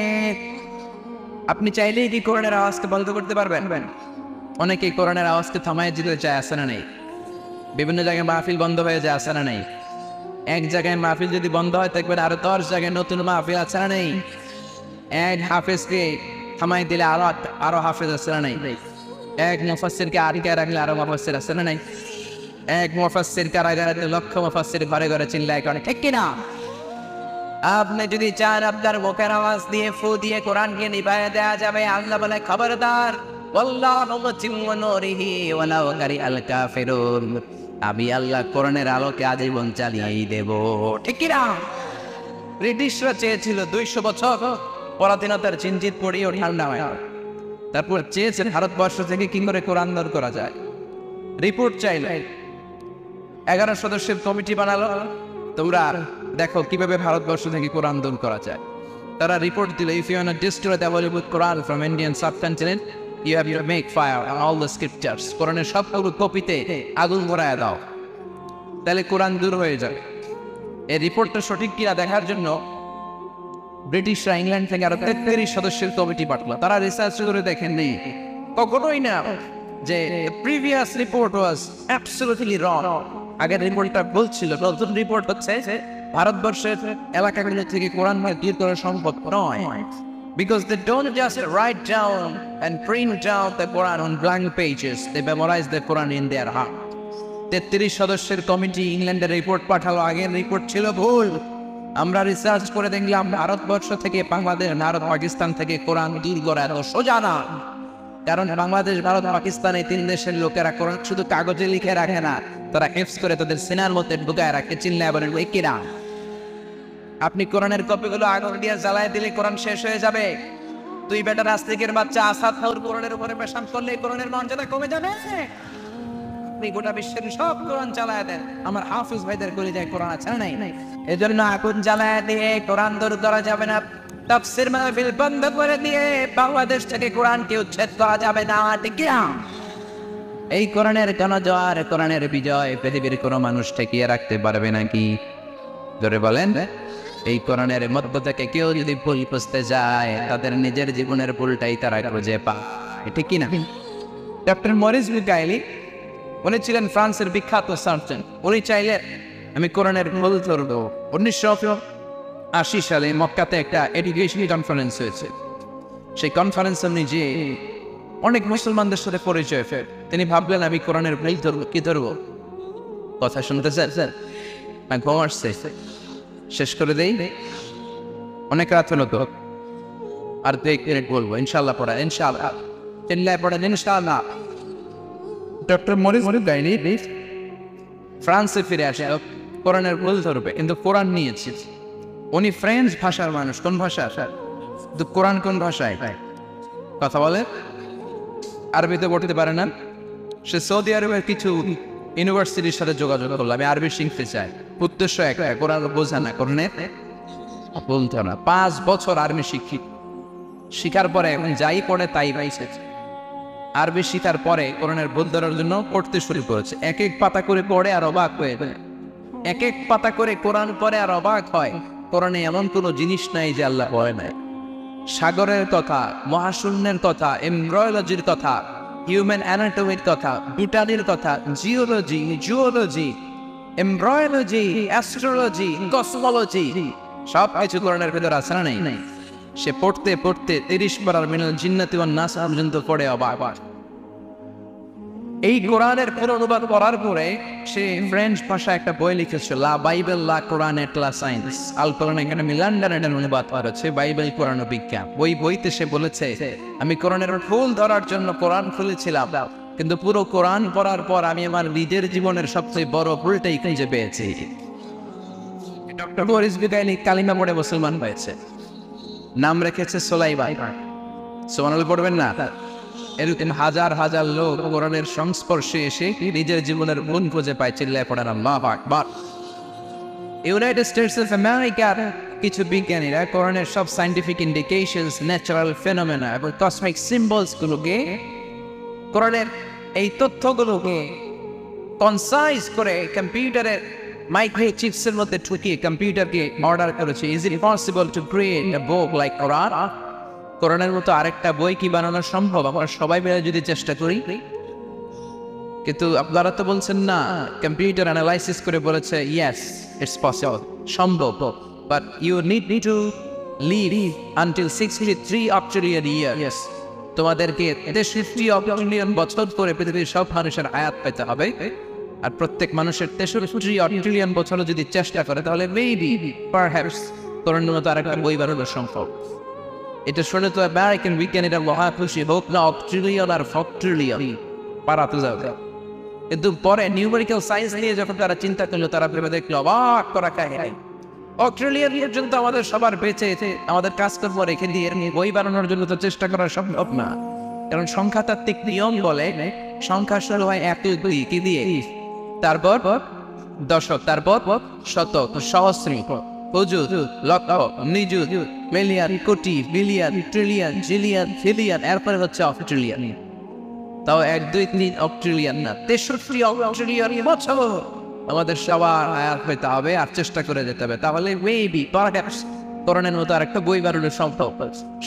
আপনি চাইলেই কি কোরআনের আওয়াজকে বন্ধ করতে পারবেন? অনেকেই কোরআনের আওয়াজকে থামায় দিতে চায়, আসে না নেই? বিভিন্ন জায়গায় মাহফিল বন্ধ হয়ে যায়, আসে না নেই? এক জায়গায় মাহফিল যদি বন্ধ হয় দেখবেন আরো 10 জায়গায় নতুন মাহফিল, আছে না নেই? এক হাফেজকে থামাই দিলে আরো হাফেজ, আছে না নেই? এক মুফাসসিরকে আটকায় রাখলে আরো মুফাসসির, আছে না নেই? এক মুফাসসিরকে আটকায় লক্ষ মুফাসসির ঘরে ঘরে চিল্লায় করে। ঠিক কিনা? আপনি যদি চান আপনার মুখের আওয়াজ দিয়ে, ফু দিয়ে কোরআনকে নিভাইয়া দেওয়া যাবে, আল্লাহ বলে খবরদার, ওয়াল্লাহু মুতিম্মু নূরিহি ওয়ালাউ কারিহাল কাফিরুন, আমি আল্লাহ কোরআনের আলোকে আজীবন চালিয়েই দেব। ঠিক কিনা? ব্রিটিশরা চেয়েছিল 200 বছর পরাধীনতার চিনচিত পড়িয়েও ঠান্ডা হয়, তারপর চেয়েছেন ভারতবর্ষ থেকে কি করে কোরআন দূর করা যায়। রিপোর্ট চাইল, 11 সদস্যের কমিটি বানালো, তোমরা দেখো কিভাবে ভারতবর্ষ থেকে কোরআন দূর করা যায়। তারা রিপোর্ট দিল, if you want to destroy the valuable Quran from Indian subcontinent, you have to make fire on all the scriptures. কোরআনের সবগুলো কপিতে আগুন ধরায় দাও, তাহলে কোরআন দূর হয়ে যাবে। এই রিপোর্টটা সঠিক কিনা দেখার জন্য ব্রিটিশরা ইংল্যান্ড থেকে আরো 33 সদস্যের কমিটি পাঠালো। তারা রিসার্চ করে দেখেননি কখনোই না যে প্রিভিয়াস রিপোর্ট ওয়াজ অ্যাবসলিউটলি রং। আগের রিপোর্টটা বলছিল, নতুন রিপোর্ট হচ্ছে ভারতবর্ষের এলাকাগুলো থেকে কোরআন দূর করা সম্ভব নয়, because they don't just write down and print down the Quran on blank pages, they memorize the Quran in their heart. 33 সদস্যের কমিটি ইংল্যান্ডের রিপোর্ট পাঠালো, আগের রিপোর্ট ছিল ভুল। আমরা রিসার্চ করে দেখলাম ভারতবর্ষ থেকে, বাংলাদেশ, ভারত, পাকিস্তান থেকে কোরআন দূর করা এত সোজা না। কারণ বাংলাদেশ, ভারত, পাকিস্তান এই 3 দেশের লোকেরা কোরআন শুধু কাগজে লিখে রাখে না, তারা হিফজ করে তাদের সিনার মধ্যে ঢুকায় রাখে। চিল্লায় বলেন ওই কিনা? আপনি কোরআনের কপিগুলো আগুন দিয়ে জ্বালায় দিলে কোরআন শেষ হয়ে যাবে। তুই বেটা নাস্তিকের বাচ্চা আসাদ খাউর কোরআনের উপরে পেশাব করলে কোরআনের মর্যাদা কমে যাবে। আপনি গোটা বিশ্বের সব কোরআন চালায় দেন, আমার হাফিজ ভাইদের করে যায় কোরআন আছে না নাই? এজন্য আগুন জ্বালায় দিয়ে কোরআন দূর করা যাবে না, তাফসীর মাহফিল বন্ধ করে দিয়ে বাংলাদেশ থেকে কোরআনকে উচ্ছেদ করা যাবে না। ঠিক কিনা? এই কোরআনের জনজোয়ার, কোরআনের বিজয় পৃথিবীর কোনো মানুষ ঠেকিয়ে রাখতে পারবে নাকি? ধরে বলেন। এই কোরআনের মধ্য থেকে কেউ যদি ভুল বুঝতে যায়, তাদের নিজের জীবনের ভুলটাই তারা খুঁজে পায়। ঠিক কিনা? ডক্টর মরিস বুকাইলি, উনি ছিলেন ফ্রান্সের বিখ্যাত সার্জন। উনি চাইলেন আমি কোরআনের ভুল ধরবো। 1980 সালে মক্কাতে একটা এডুকেশন কনফারেন্স হয়েছে। সেই কনফারেন্সে উনি যে অনেক মুসলমানদের সাথে পরিচয় ফের, তিনি ভাবলেন আমি কোরআনের ভুল ধরবো। কি ধরবো? কথা শুনতে স্যার না ঘুম আসছে? শেষ করে দেই, অনেক রাত হলো তো, আর 2 মিনিট বলবো। ইনশাআল্লাহ পড়া, ইনশাআল্লাহ চিল্লায় পড়েন ইনশাআল্লাহ। ডক্টর মরিস বুকাইলি ফ্রান্সে ফিরে আসে, কোরআনের ভুল ধরবে, কিন্তু কোরআন নিয়েছে। উনি ফ্রেঞ্চ ভাষার মানুষ। কোন ভাষা? কিন্তু কোরআন কোন ভাষায় কথা বলে? আরবিতে পড়তে পারে না। সে সৌদি আরবের কিছু ইউনিভার্সিটির সাথে যোগাযোগ করলো, আমি আরবি শিখতে চাই। উদ্দেশ্য একটা, কোরআন বোঝা না, কোরআনে বলতে না। 5 বছর আরবি শিখার পরে এখন যাই পড়ে তাই পাইছে। আরবি শিখার পরে কোরআনের ভুল ধরার জন্য পড়তে শুরু করেছে। এক এক পাতা করে পড়ে আর অবাক হয়ে, এক এক পাতা করে কোরআন পড়ে আর অবাক হয়। কোরআনে এমন কোনো জিনিস নাই যে আল্লাহ বলে নাই। সাগরের কথা, মহাশূন্যের কথা, এমব্রয়োলজির কথা, হিউম্যান অ্যানাটমির কথা, বুটানির কথা, জিওলজি, এমব্রয়োলজি, অ্যাস্ট্রোলজি, কসমোলজি, সব কিছু কোরআনের ভেতর আছে না নেই? সে পড়তে পড়তে 30 পারার মিনাল জিন্নাতি ওয়ান নাস পর্যন্ত পড়ে আবার এই কোরআনের পুরো অনুবাদ করার পরে সে ফ্রেঞ্চ ভাষা একটা বই লিখেছে, লা বাইবেল লা কোরআন এট লা সায়েন্স, আল কোরআন একাডেমি লন্ডনের অনুবাদ করা হচ্ছে, বাইবেল কোরআন ও বিজ্ঞান। ওই বইতে সে বলেছে, আমি কোরআনের ফুল ধরার জন্য কোরআন খুলেছিলাম, কিন্তু পুরো কোরআন পড়ার পর আমি আমার নিজের জীবনের সবচেয়ে বড় ভুলটাই খুঁজে পেয়েছি। ডক্টর মরিস বিকাইনি কালিমা পড়ে মুসলমান হয়েছে, নাম রেখেছে সোলাইমান। সুবহানাল্লাহ পড়বেন না? এরকম হাজার হাজার লোক কোরআনের সংস্পর্শে এসে নিজের জীবনের মন খুঁজে পায়, চিল্লায় পড়েন আল্লাহু আকবার। ইউনাইটেড স্টেটস অফ আমেরিকার কিছু বিজ্ঞানীরা কোরআনের সব সায়েন্টিফিক ইন্ডিকেশনস, ন্যাচারাল ফেনোমেনা এবং কসমিক সিম্বলস গুলোকে, কোরআনের এই তথ্যগুলোকে কনসাইজ করে কম্পিউটারের মাইক্রো চিপসের মধ্যে ঢুকিয়ে কম্পিউটারকে অর্ডার করেছে, is it possible to create a book like Quran? কোরআনের মতো আরেকটা বই কি বানানো সম্ভব? আমরা সবাই মিলে যদি চেষ্টা করি। কিন্তু আপনারা তো বলছেন না, কম্পিউটার অ্যানালাইসিস করে বলেছে ইয়েস ইটস পসিবল, সম্ভব, but you need to live until 63 octillion years. তোমাদেরকে 63 অক্টোরিয়ান বছর করে পৃথিবীর সব মানুষের আয়াত পেতে হবে, আর প্রত্যেক মানুষের 63 অক্টোরিয়ান বছর যদি চেষ্টা করে তাহলে মেবি পারহ্যাপস কোরআনের মতো আরেকটা বই বানানো সম্ভব। এটা শুনে তো আমেরিকান বিজ্ঞানীরা মহা খুশি, হোক না অস্ট্রেলিয়ান আর ফক্ট্রিলিয়ান পারাতে যাবে। কিন্তু পরে নিউমেরিক্যাল সায়েন্স নিয়ে যখন তারা চিন্তা করলো, তারা ভেবে দেখলো অবাক করা কাহিনী, অস্ট্রেলিয়ান পর্যন্ত আমাদের সবার বেঁচে আমাদের কাজকর্ম রেখে দিয়ে বই বানানোর জন্য তো চেষ্টা করা সম্ভব না। কারণ সংখ্যাতাত্ত্বিক নিয়ম বলে সংখ্যা শুরু হয় 1 2 কি দিয়ে, তারপর দশক, তারপর শতক, সহস্রী, অযুত, লক্ষ, নিযুত, মিলিয়ন, কোটি, বিলিয়ন, ট্রিলিয়ন, জিলিয়ন, ফিলিয়ন, এরপরে হচ্ছে অস্ট্রেলিয়ান। তাও 1 2 3 অস্ট্রেলিয়ান না, 63 অস্ট্রেলিয়ান বছর আমাদের সবার আয়াত পেতে হবে আর চেষ্টা করে যেতে হবে। তাহলে মেবি পারহ্যাপস কোরআনের মতো আরেকটা বই বানানো সম্ভব।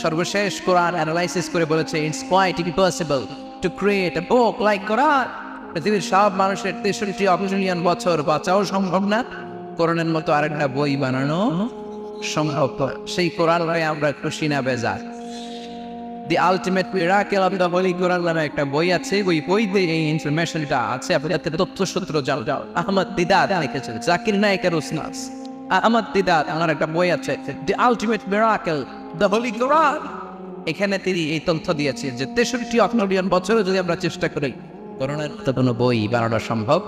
সর্বশেষ কোরআন অ্যানালাইসিস করে বলেছে it's quite impossible to create a book like Quran. পৃথিবীর সব মানুষের 63 অস্ট্রেলিয়ান বছর বাঁচাও সম্ভব না, কোরআনের মতো আরেকটা বই বানানো সম্ভব। সেই কোরআন ভাই আমরা খুশি না বেজার। The ultimate miracle of the holy Quran নামে একটা বই আছে, ওই বইতে এই ইনফরমেশনটা আছে। আপনি তথ্যসূত্র যাও, আহমদ দিদাত লিখেছেন, জাকির নায়েকের উস্তাদ আহমদ দিদাত, আমার একটা বই আছে the ultimate miracle the holy Quran. এখানে তিনি এই তথ্য দিয়েছেন যে 63 অক্টোরিয়ান বছরে যদি আমরা চেষ্টা করি, কোরআনের তো কোনো বই বানানো সম্ভব।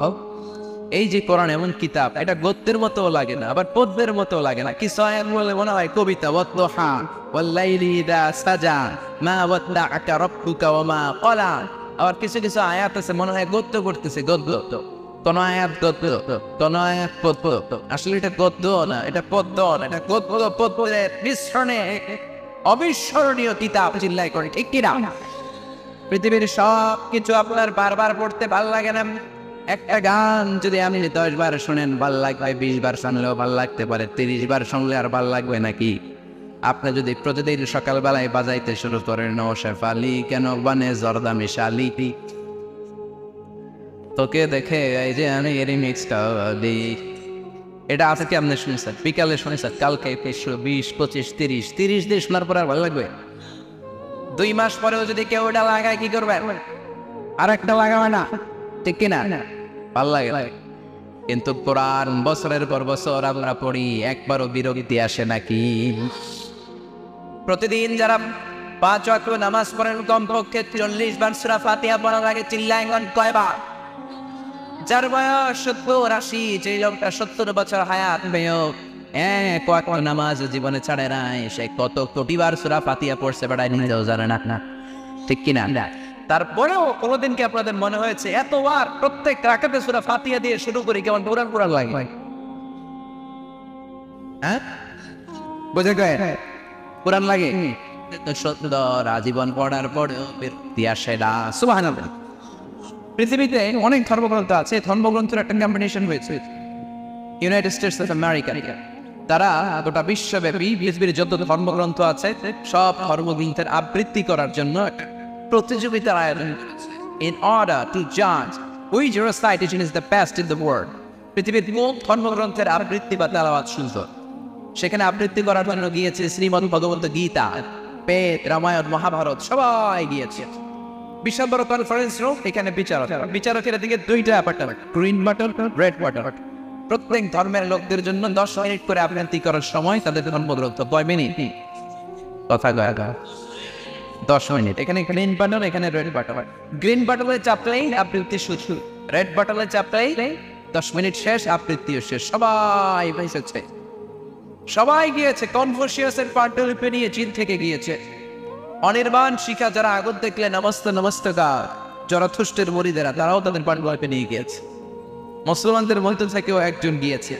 এই যে কোরআন এমন কিতাব, এটা গদ্যের মতো লাগে না, আবার পদ্যের মতো লাগে না। কিছু আয়াত বলে মনে হয় কবিতা, ওয়াদদুহা ওয়াল-লাইলি ইযা সাজা মা ওয়াদ্দাআকা রাব্বুকা ওয়া মা ক্বালা। আবার কিছু কিছু আয়াত আছে মনে হয় গদ্য করতেছে, গদ্য। কোন আয়াত গদ্য, কোন আয়াত পদ্য। আসলে এটা গদ্য না, এটা পদ্য না, এটা গদ্য পদ্যের মিশ্রণে অবিস্মরণীয় কিতাব, চিল্লাই করে ঠিক কিনা? পৃথিবীর সব কিছু আপনার বারবার পড়তে ভালো লাগে না। একটা গান যদি আপনি 10 বার শুনেন ভাল লাগবে, 20 বার শুনলেও ভাল লাগতে পারে, 30 বার শুনলে আর ভাল লাগবে নাকি? আপনি যদি প্রতিদিন সকালবেলায় বাজাইতে শুরু করেন ও শেফালি কেন বানে জর্দা মিশালি, তোকে দেখে এই যে আমি রিমিক্সটা দিই, এটা আজকে আপনি শুনেছেন, বিকালে শুনেছেন, কালকে 20 25 30 দিন শোনার পর আর ভালো লাগবে? 2 মাস পরেও যদি কেউ ওটা লাগায় কি করবে? আর একটা লাগাবে না, ঠিক কিনা? ভাল লাগে। কিন্তু কোরআন বছরের পর বছর আমরা পড়ি, একবারও বিরক্তি আসে নাকি? প্রতিদিন যারা 5 ওয়াক্ত নামাজ পড়েন কমপক্ষে 40 বার সূরা ফাতিহা পড়া লাগে, চিল্লাইগণ কয়বার? যার বয়স 70 80, যে লোকটা 70 বছর হায়াত পেয়েও এক ওয়াক্ত নামাজ জীবনে ছাড়ে নাই, সে কত কোটিবার সূরা ফাতিহা পড়ছে বেড়ায় নিজেও জানে না, ঠিক কিনা? তারপরেও কোনোদিন কি আপনাদের মনে হয়েছে এতবার প্রত্যেক রাকাতে সূরা ফাতিহা দিয়ে শুরু করি কেমন পুরান লাগে? হ্যাঁ, বুঝে গেছে? পুরান লাগে। সুন্দর আজীবন পড়ার পরেও বিরক্তি আসে না। সুবহানাল্লাহ। পৃথিবীতে অনেক ধর্মগ্রন্থ আছে, ধর্মগ্রন্থের একটা কম্বিনেশন হয়েছে ইউনাইটেড স্টেটস অফ আমেরিকা। তারা গোটা বিশ্বব্যাপী পৃথিবীর যত ধর্মগ্রন্থ আছে সব ধর্মগ্রন্থের আবৃত্তি করার জন্য প্রতিযোগিতার আয়োজন করেছে। In order to judge which recitation is the best in the world, পৃথিবীর কোন ধর্মগ্রন্থের আবৃত্তি বা তেলাওয়াত সুন্দর, সেখানে আবৃত্তি করার জন্য গিয়েছে শ্রীমদ্ ভগবত গীতা, বেদ, রামায়ণ, মহাভারত, সবাই গিয়েছে। বিশাল বড় কনফারেন্স রুম, এখানে বিচারকের দিকে দুইটা apartment, green button, red button. প্রত্যেক ধর্মের লোকদের জন্য 10 মিনিট করে আবৃত্তি করার সময়, তাদের ধর্মগ্রন্থ। কয় মিনিট? কথা কয় 10 মিনিট। এখানে গ্রিন বাটন, এখানে রেড বাটন। গ্রিন বাটনে চাপলেই আবৃত্তি শুরু, রেড বাটনে চাপলেই 10 মিনিট শেষ, আবৃত্তিও শেষ। সবাই এসেছে, সবাই গিয়েছে। কনফুসিয়াসের পাণ্ডুলিপি নিয়ে চীন থেকে গিয়েছে। অনির্বাণ শিখা যারা আগুন দেখলে নমস্তকার, জরাথুষ্টের মুরিদেরা, তারাও তাদের পাণ্ডুলিপি নিয়ে গিয়েছে। মুসলমানদের মধ্যে থেকেও একজন গিয়েছে,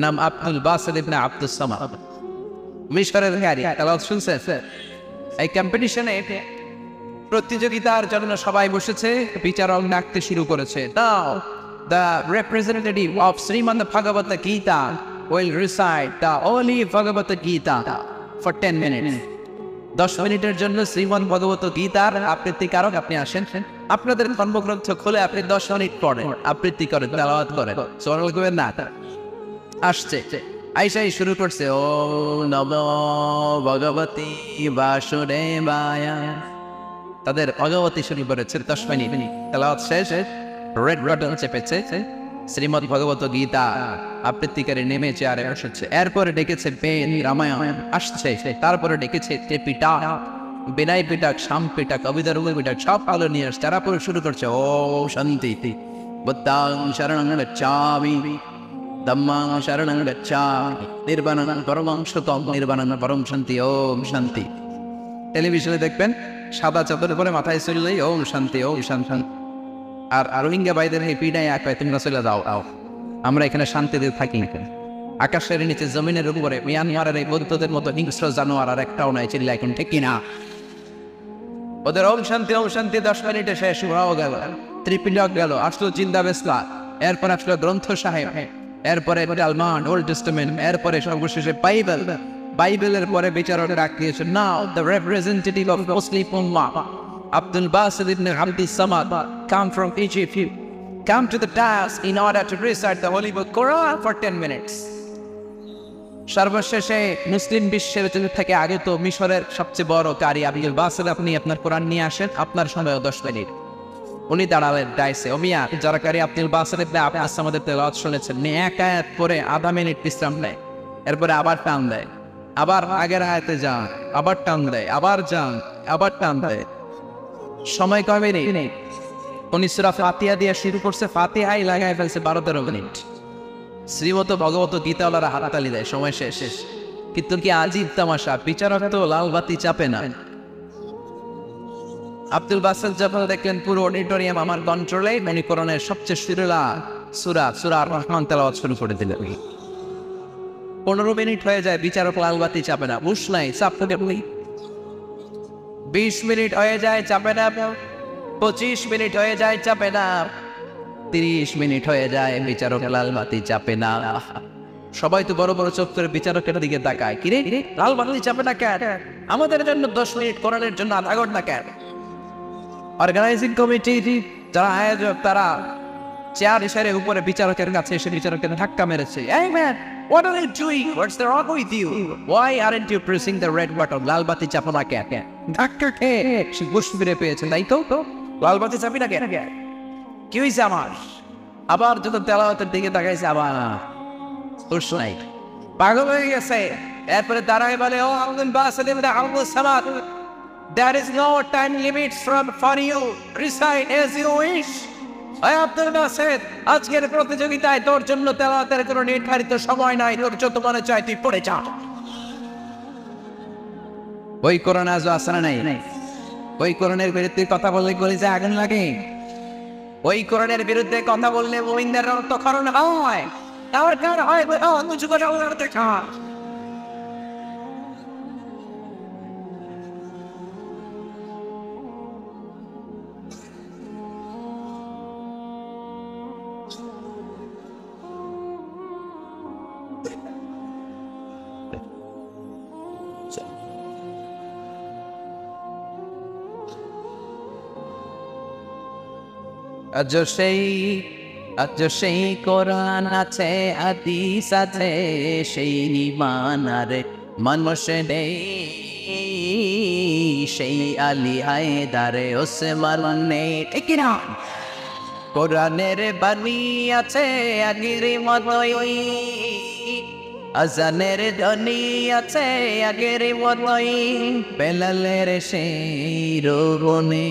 নাম আব্দুল বাসিত ইবনে আব্দুস সামাদ, মিশরের কারি। তেলাওয়াত শুনছেন? এই কম্পিটিশনে প্রতিযোগিতার জন্য সবাই বসেছে, বিচারক ডাকতে শুরু করেছে। Now the representative of Shrimad Bhagavad Gita will recite the holy Bhagavad Gita for 10 minutes. 10 মিনিটের জন্য শ্রীমদ্ ভগবত গীতার আবৃত্তিকারক আপনি আসেন। আপনাদের ধর্মগ্রন্থ খুলে আপনি 10 মিনিট পড়েন, আবৃত্তি করেন, তেলাওয়াত করেন। সুবহানাল্লাহ কইবেন না? আসছে, আইসাই শুরু করছে, ও নমো ভগবতী বাসুদেবায়। তাদের ভগবতী শুরু করেছে। 10 মিনিট তেলাওয়াত শেষ, রেড বাটন চেপেছে, শ্রীমদ্ ভগবত গীতা আবৃত্তিকারী নেমে চেয়ারে বসেছে। এরপরে ডেকেছে বেদ, রামায়ণ আসছে। তারপরে ডেকেছে পিটাক, বিনয় পিটাক, শাম পিটাক, কবিতা রূপে পিটাক, সব আলো নিয়ে আসছে। তারা পরে শুরু করছে, ও শান্তি, বুদ্ধাং শরণং গচ্ছামি, ধম্মাং শরণং গচ্ছামি, নির্বাণং পরমং সুখং, নির্বাণং পরম শান্তি, ওম শান্তি। টেলিভিশনে দেখবেন সাদা চাদর পরে মাথায় চললেই ওম শান্তি, ওম শান্তি। আর রোহিঙ্গা ভাইদের এই পিড়াই আঁকায় তোমরা চলে যাও, আমরা এখানে শান্তিতে থাকি না। আকাশের নিচে জমিনের উপরে মিয়ানমারের এই বৌদ্ধদের মতো হিংস্র জানোয়ার আর একটাও নাই, চিল্লা এখন ঠিক কিনা? ওদের ওম শান্তি 10 মিনিটে শেষ হয়ে গেল। ত্রিপিটক গেল, আসলো জিন্দা বেসলা, এরপর আসলো গ্রন্থ সাহেব, এরপরে আলমান ওল্ড টেস্টামেন্ট, এরপরে সর্বশেষে বাইবেলের পরে বিচারকের রাখিয়েছে। Now the representative of Muslim উম্মাহ Abdul Basit ibn Abdus Samad come from Egypt, come to the dais in order to recite the Holy Book Quran for 10 minutes. সর্বশেষে মুসলিম বিশ্বের থেকে আগে তো মিশরের সবচেয়ে বড় কারি আব্দুল বাসিত, আপনি আপনার কোরআন নিয়ে আসেন, আপনার সময় 10 মিনিট। উনি দাঁড়ালেন ডাইসে। ওমিয়া যারা কারি আব্দুল বাসিত ইবনে আব্দুস সামাদের তেলাওয়াত শুনেছেন, এক আয়াত পরে আধা মিনিট বিশ্রাম নেয়, এরপরে আবার টান দেয়, আবার আগের আয়াতে যান, আবার টান দেয়, আবার যান, আবার টান দেয়। সময় কবে নেই। উনি সূরা ফাতিহা দিয়ে শুরু করছে, ফাতিহাই লাগায় ফেলছে 12-13 মিনিট। শ্রীমত ভগবত গীতাওয়ালারা হাততালি দেয়, সময় শেষ। কিন্তু কি আজীব তামাশা, বিচারক তো লাল বাতি চাপে না। আব্দুল বাসিত যখন দেখলেন পুরো অডিটোরিয়াম আমার কন্ট্রোলে, উনি কোরআনের সবচেয়ে সুরেলা সূরা আর রহমান তেলাওয়াত শুরু করে দিলেন। 15 মিনিট হয়ে যায়, বিচারক লাল বাতি চাপে না। বুঝ নাই, চাপতে 20 মিনিট হয়ে যায়, চাপে না। 25 মিনিট হয়ে যায়, চাপে না। 30 মিনিট হয়ে যায়, বিচারক লাল বাতি চাপে না। সবাই তো বড় বড় চোখ করে বিচারকের দিকে তাকায়, কিরে লাল বাতি চাপে না কেন? আমাদের জন্য 10 মিনিট, কোরআনের জন্য আধা ঘন্টা কেন? অর্গানাইজিং কমিটি যারা আয়োজক, তারা চেয়ার ইশারে উপরে বিচারকের কাছে এসে বিচারকের ধাক্কা মেরেছে। এই man, what are you doing? What's the wrong with you? Why aren't you pressing the red button? লাল বাতি চাপো না কেন? ধাক্কা খেয়ে সে ঘুষ ফিরে পেয়েছে, তাই তো? লাল বাতি চাপি না কেন? কি হয়েছে আমার? আবার যত তেলাওয়াতের দিকে তাকাইছে, আবার ঘুষ নাই, পাগল হয়ে গেছে। এরপরে দাঁড়ায় বলে, ও আব্দুল বাসিত ইবনে Abdus Samad, there is no time limit for you, recite as you wish. Abdul বাসিত, আজকের প্রতিযোগিতায় তোর জন্য তেলাওয়াতের কোনো নির্ধারিত সময় নাই, তোর যত মনে চায় তুই পড়ে যা। ওই কোরআন আজও আসে না নাই? ওই কোরআনের বিরুদ্ধে কথা বললে কলিজে আগুন লাগে। ওই কোরআনের বিরুদ্ধে কথা বললে মুমিনদের রক্তক্ষরণ হয়। তার কারণ হয় কিছু কথা বলতে খায়। আজ সেই আজ সেই কোরআন আছে, হাদিস আছে, সেই ঈমান আর মানুষ নেই। সেই আলী হায়দারে ওসমান নেই, ঠিক না? কোরআনের বাণী আছে আগের মতোই, আজানের ধ্বনি আছে আগের মতোই, বেলালের সেই রোগনে,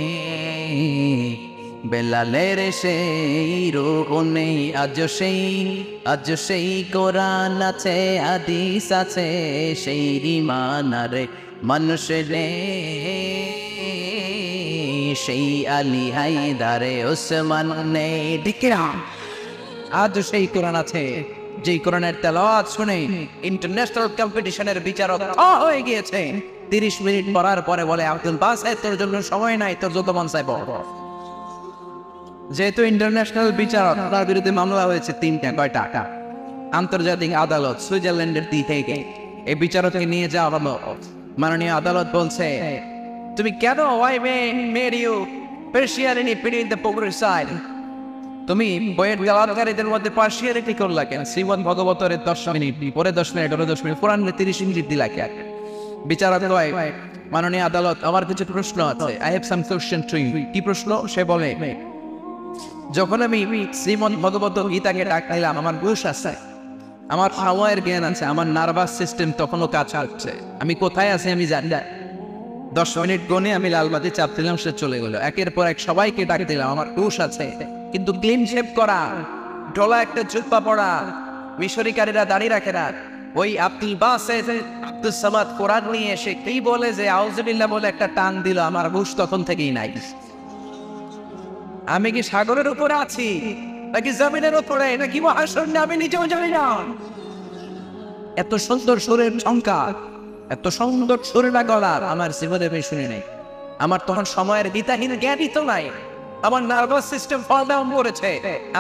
বেলালের সেই রোগনে। আজ সেই কোরআন আছে, হাদিস আছে, সেই ঈমান আর মানুষ নেই। সেই আলী হায়দারে ওসমান নেই, ঠিক না? আজ সেই কোরআন আছে, যেই কোরআনের তেলাওয়াত শুনে ইন্টারন্যাশনাল কম্পিটিশনের বিচারক হয়ে গিয়েছে। 30 মিনিট পড়ার পরে বলে, আব্দুল বাসেত তোর জন্য সময় নাই, তোর যত মন চাই পড়। যেহেতু ইন্টারন্যাশনাল বিচারক, তার বিরুদ্ধে মামলা হয়েছে 3টা। কয়টা? আন্তর্জাতিক আদালত সুইজারল্যান্ডের থেকে এই বিচারককে নিয়ে যাওয়া হলো। মাননীয় আদালত বলছে, তুমি কেন তুমি বইয়ের তেলাওয়াতকারীদের মধ্যে পার্সিয়ালিটি করলা কেন? শ্রীমদ ভগবতের 10 মিনিট পরে 10 মিনিট 10 মিনিট কোরআনে 30 মিনিট দিলা কেন? বিচারক কয়, মাননীয় আদালত, আমার কিছু প্রশ্ন আছে। I have some question to you. কি প্রশ্ন? সে বলে, যখন আমি শ্রীমদ ভগবত গীতাকে ডাক দিলাম, আমার হুঁশ আছে, আমার সময়ের জ্ঞান আছে, আমার নার্ভাস সিস্টেম তখনও কাজ করছে, আমি কোথায় আছি আমি জানি না। 10 মিনিট গনে আমি লালবাতি চাপ দিলাম, সে চলে গেল। একের পর এক সবাইকে ডাক দিলাম, আমার হুঁশ আছে, কিন্তু ক্লিন শেভ করা, ঢোলা একটা জুব্বা পড়া, মিশরীকারীরা দাঁড়িয়ে রাখে না। ওই আব্দুল বাসেত আব্দুল সামাদ কোরআন নিয়ে এসে কি বলে যে আউযুবিল্লাহ বলে একটা টান দিল, আমার হুঁশ তখন থেকেই নাই। আমি কি সাগরের উপরে আছি নাকি জমিনের উপরে নাকি মহাশূন্যে, আমি নিজেও জানি না। এত সুন্দর সুরের ঝঙ্কা, এত সুন্দর সুরের গলা আমার জীবনে আমি শুনি নাই। আমার তখন সময়ের দিতাহীন জ্ঞানই তো নাই, আমার নার্ভাস সিস্টেম ফল ডাউন করেছে,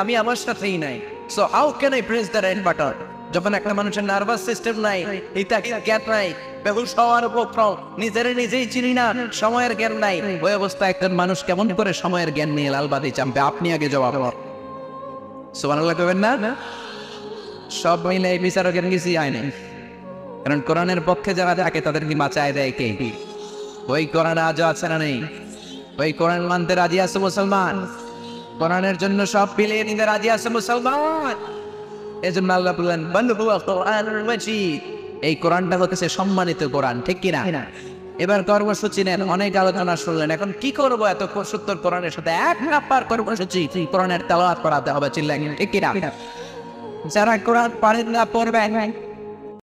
আমি আমার সাথেই নাই। So how can I press the red button? যখন একটা মানুষের নার্ভাস সিস্টেম নাই, দিতাহীন জ্ঞান নাই, বেহুশ হওয়ার উপক্রম, নিজেই চিনি না, সময়ের জ্ঞান নাই, ওই অবস্থায় একজন মানুষ কেমন করে সময়ের জ্ঞান নিয়ে লালবাতি চাপবে? আপনি আগে জবাব সুবহানাল্লাহ কইবেন না? সব মিলে এই বিচারকের কিছুই আয় নাই, কারণ কোরআনের পক্ষে যারা থাকে তাদেরকে বাঁচায় দেয় কে? ওই কোরআন আজও আছে না নেই? ওই কোরআন মানতে রাজি আছে মুসলমান? কোরআনের জন্য সব পিলিয়ে নিতে রাজি আছে মুসলমান? এজন্য আল্লাহ বললেন, বাল হুয়া কুরআনুল মাজিদ। এই কোরআনটা হচ্ছে সম্মানিত কোরআন, ঠিক কি না? এবার কর্মসূচি নেন, অনেক আলোচনা শুনলেন, এখন কি করবো? এত 75 কোরআনের সাথে 1 নাম্বার কর্মসূচি, কোরআনের তেলাওয়াত করাতে হবে, চিল্লাইন, ঠিক কি না? যারা কোরআন পারেন না, পড়বেন,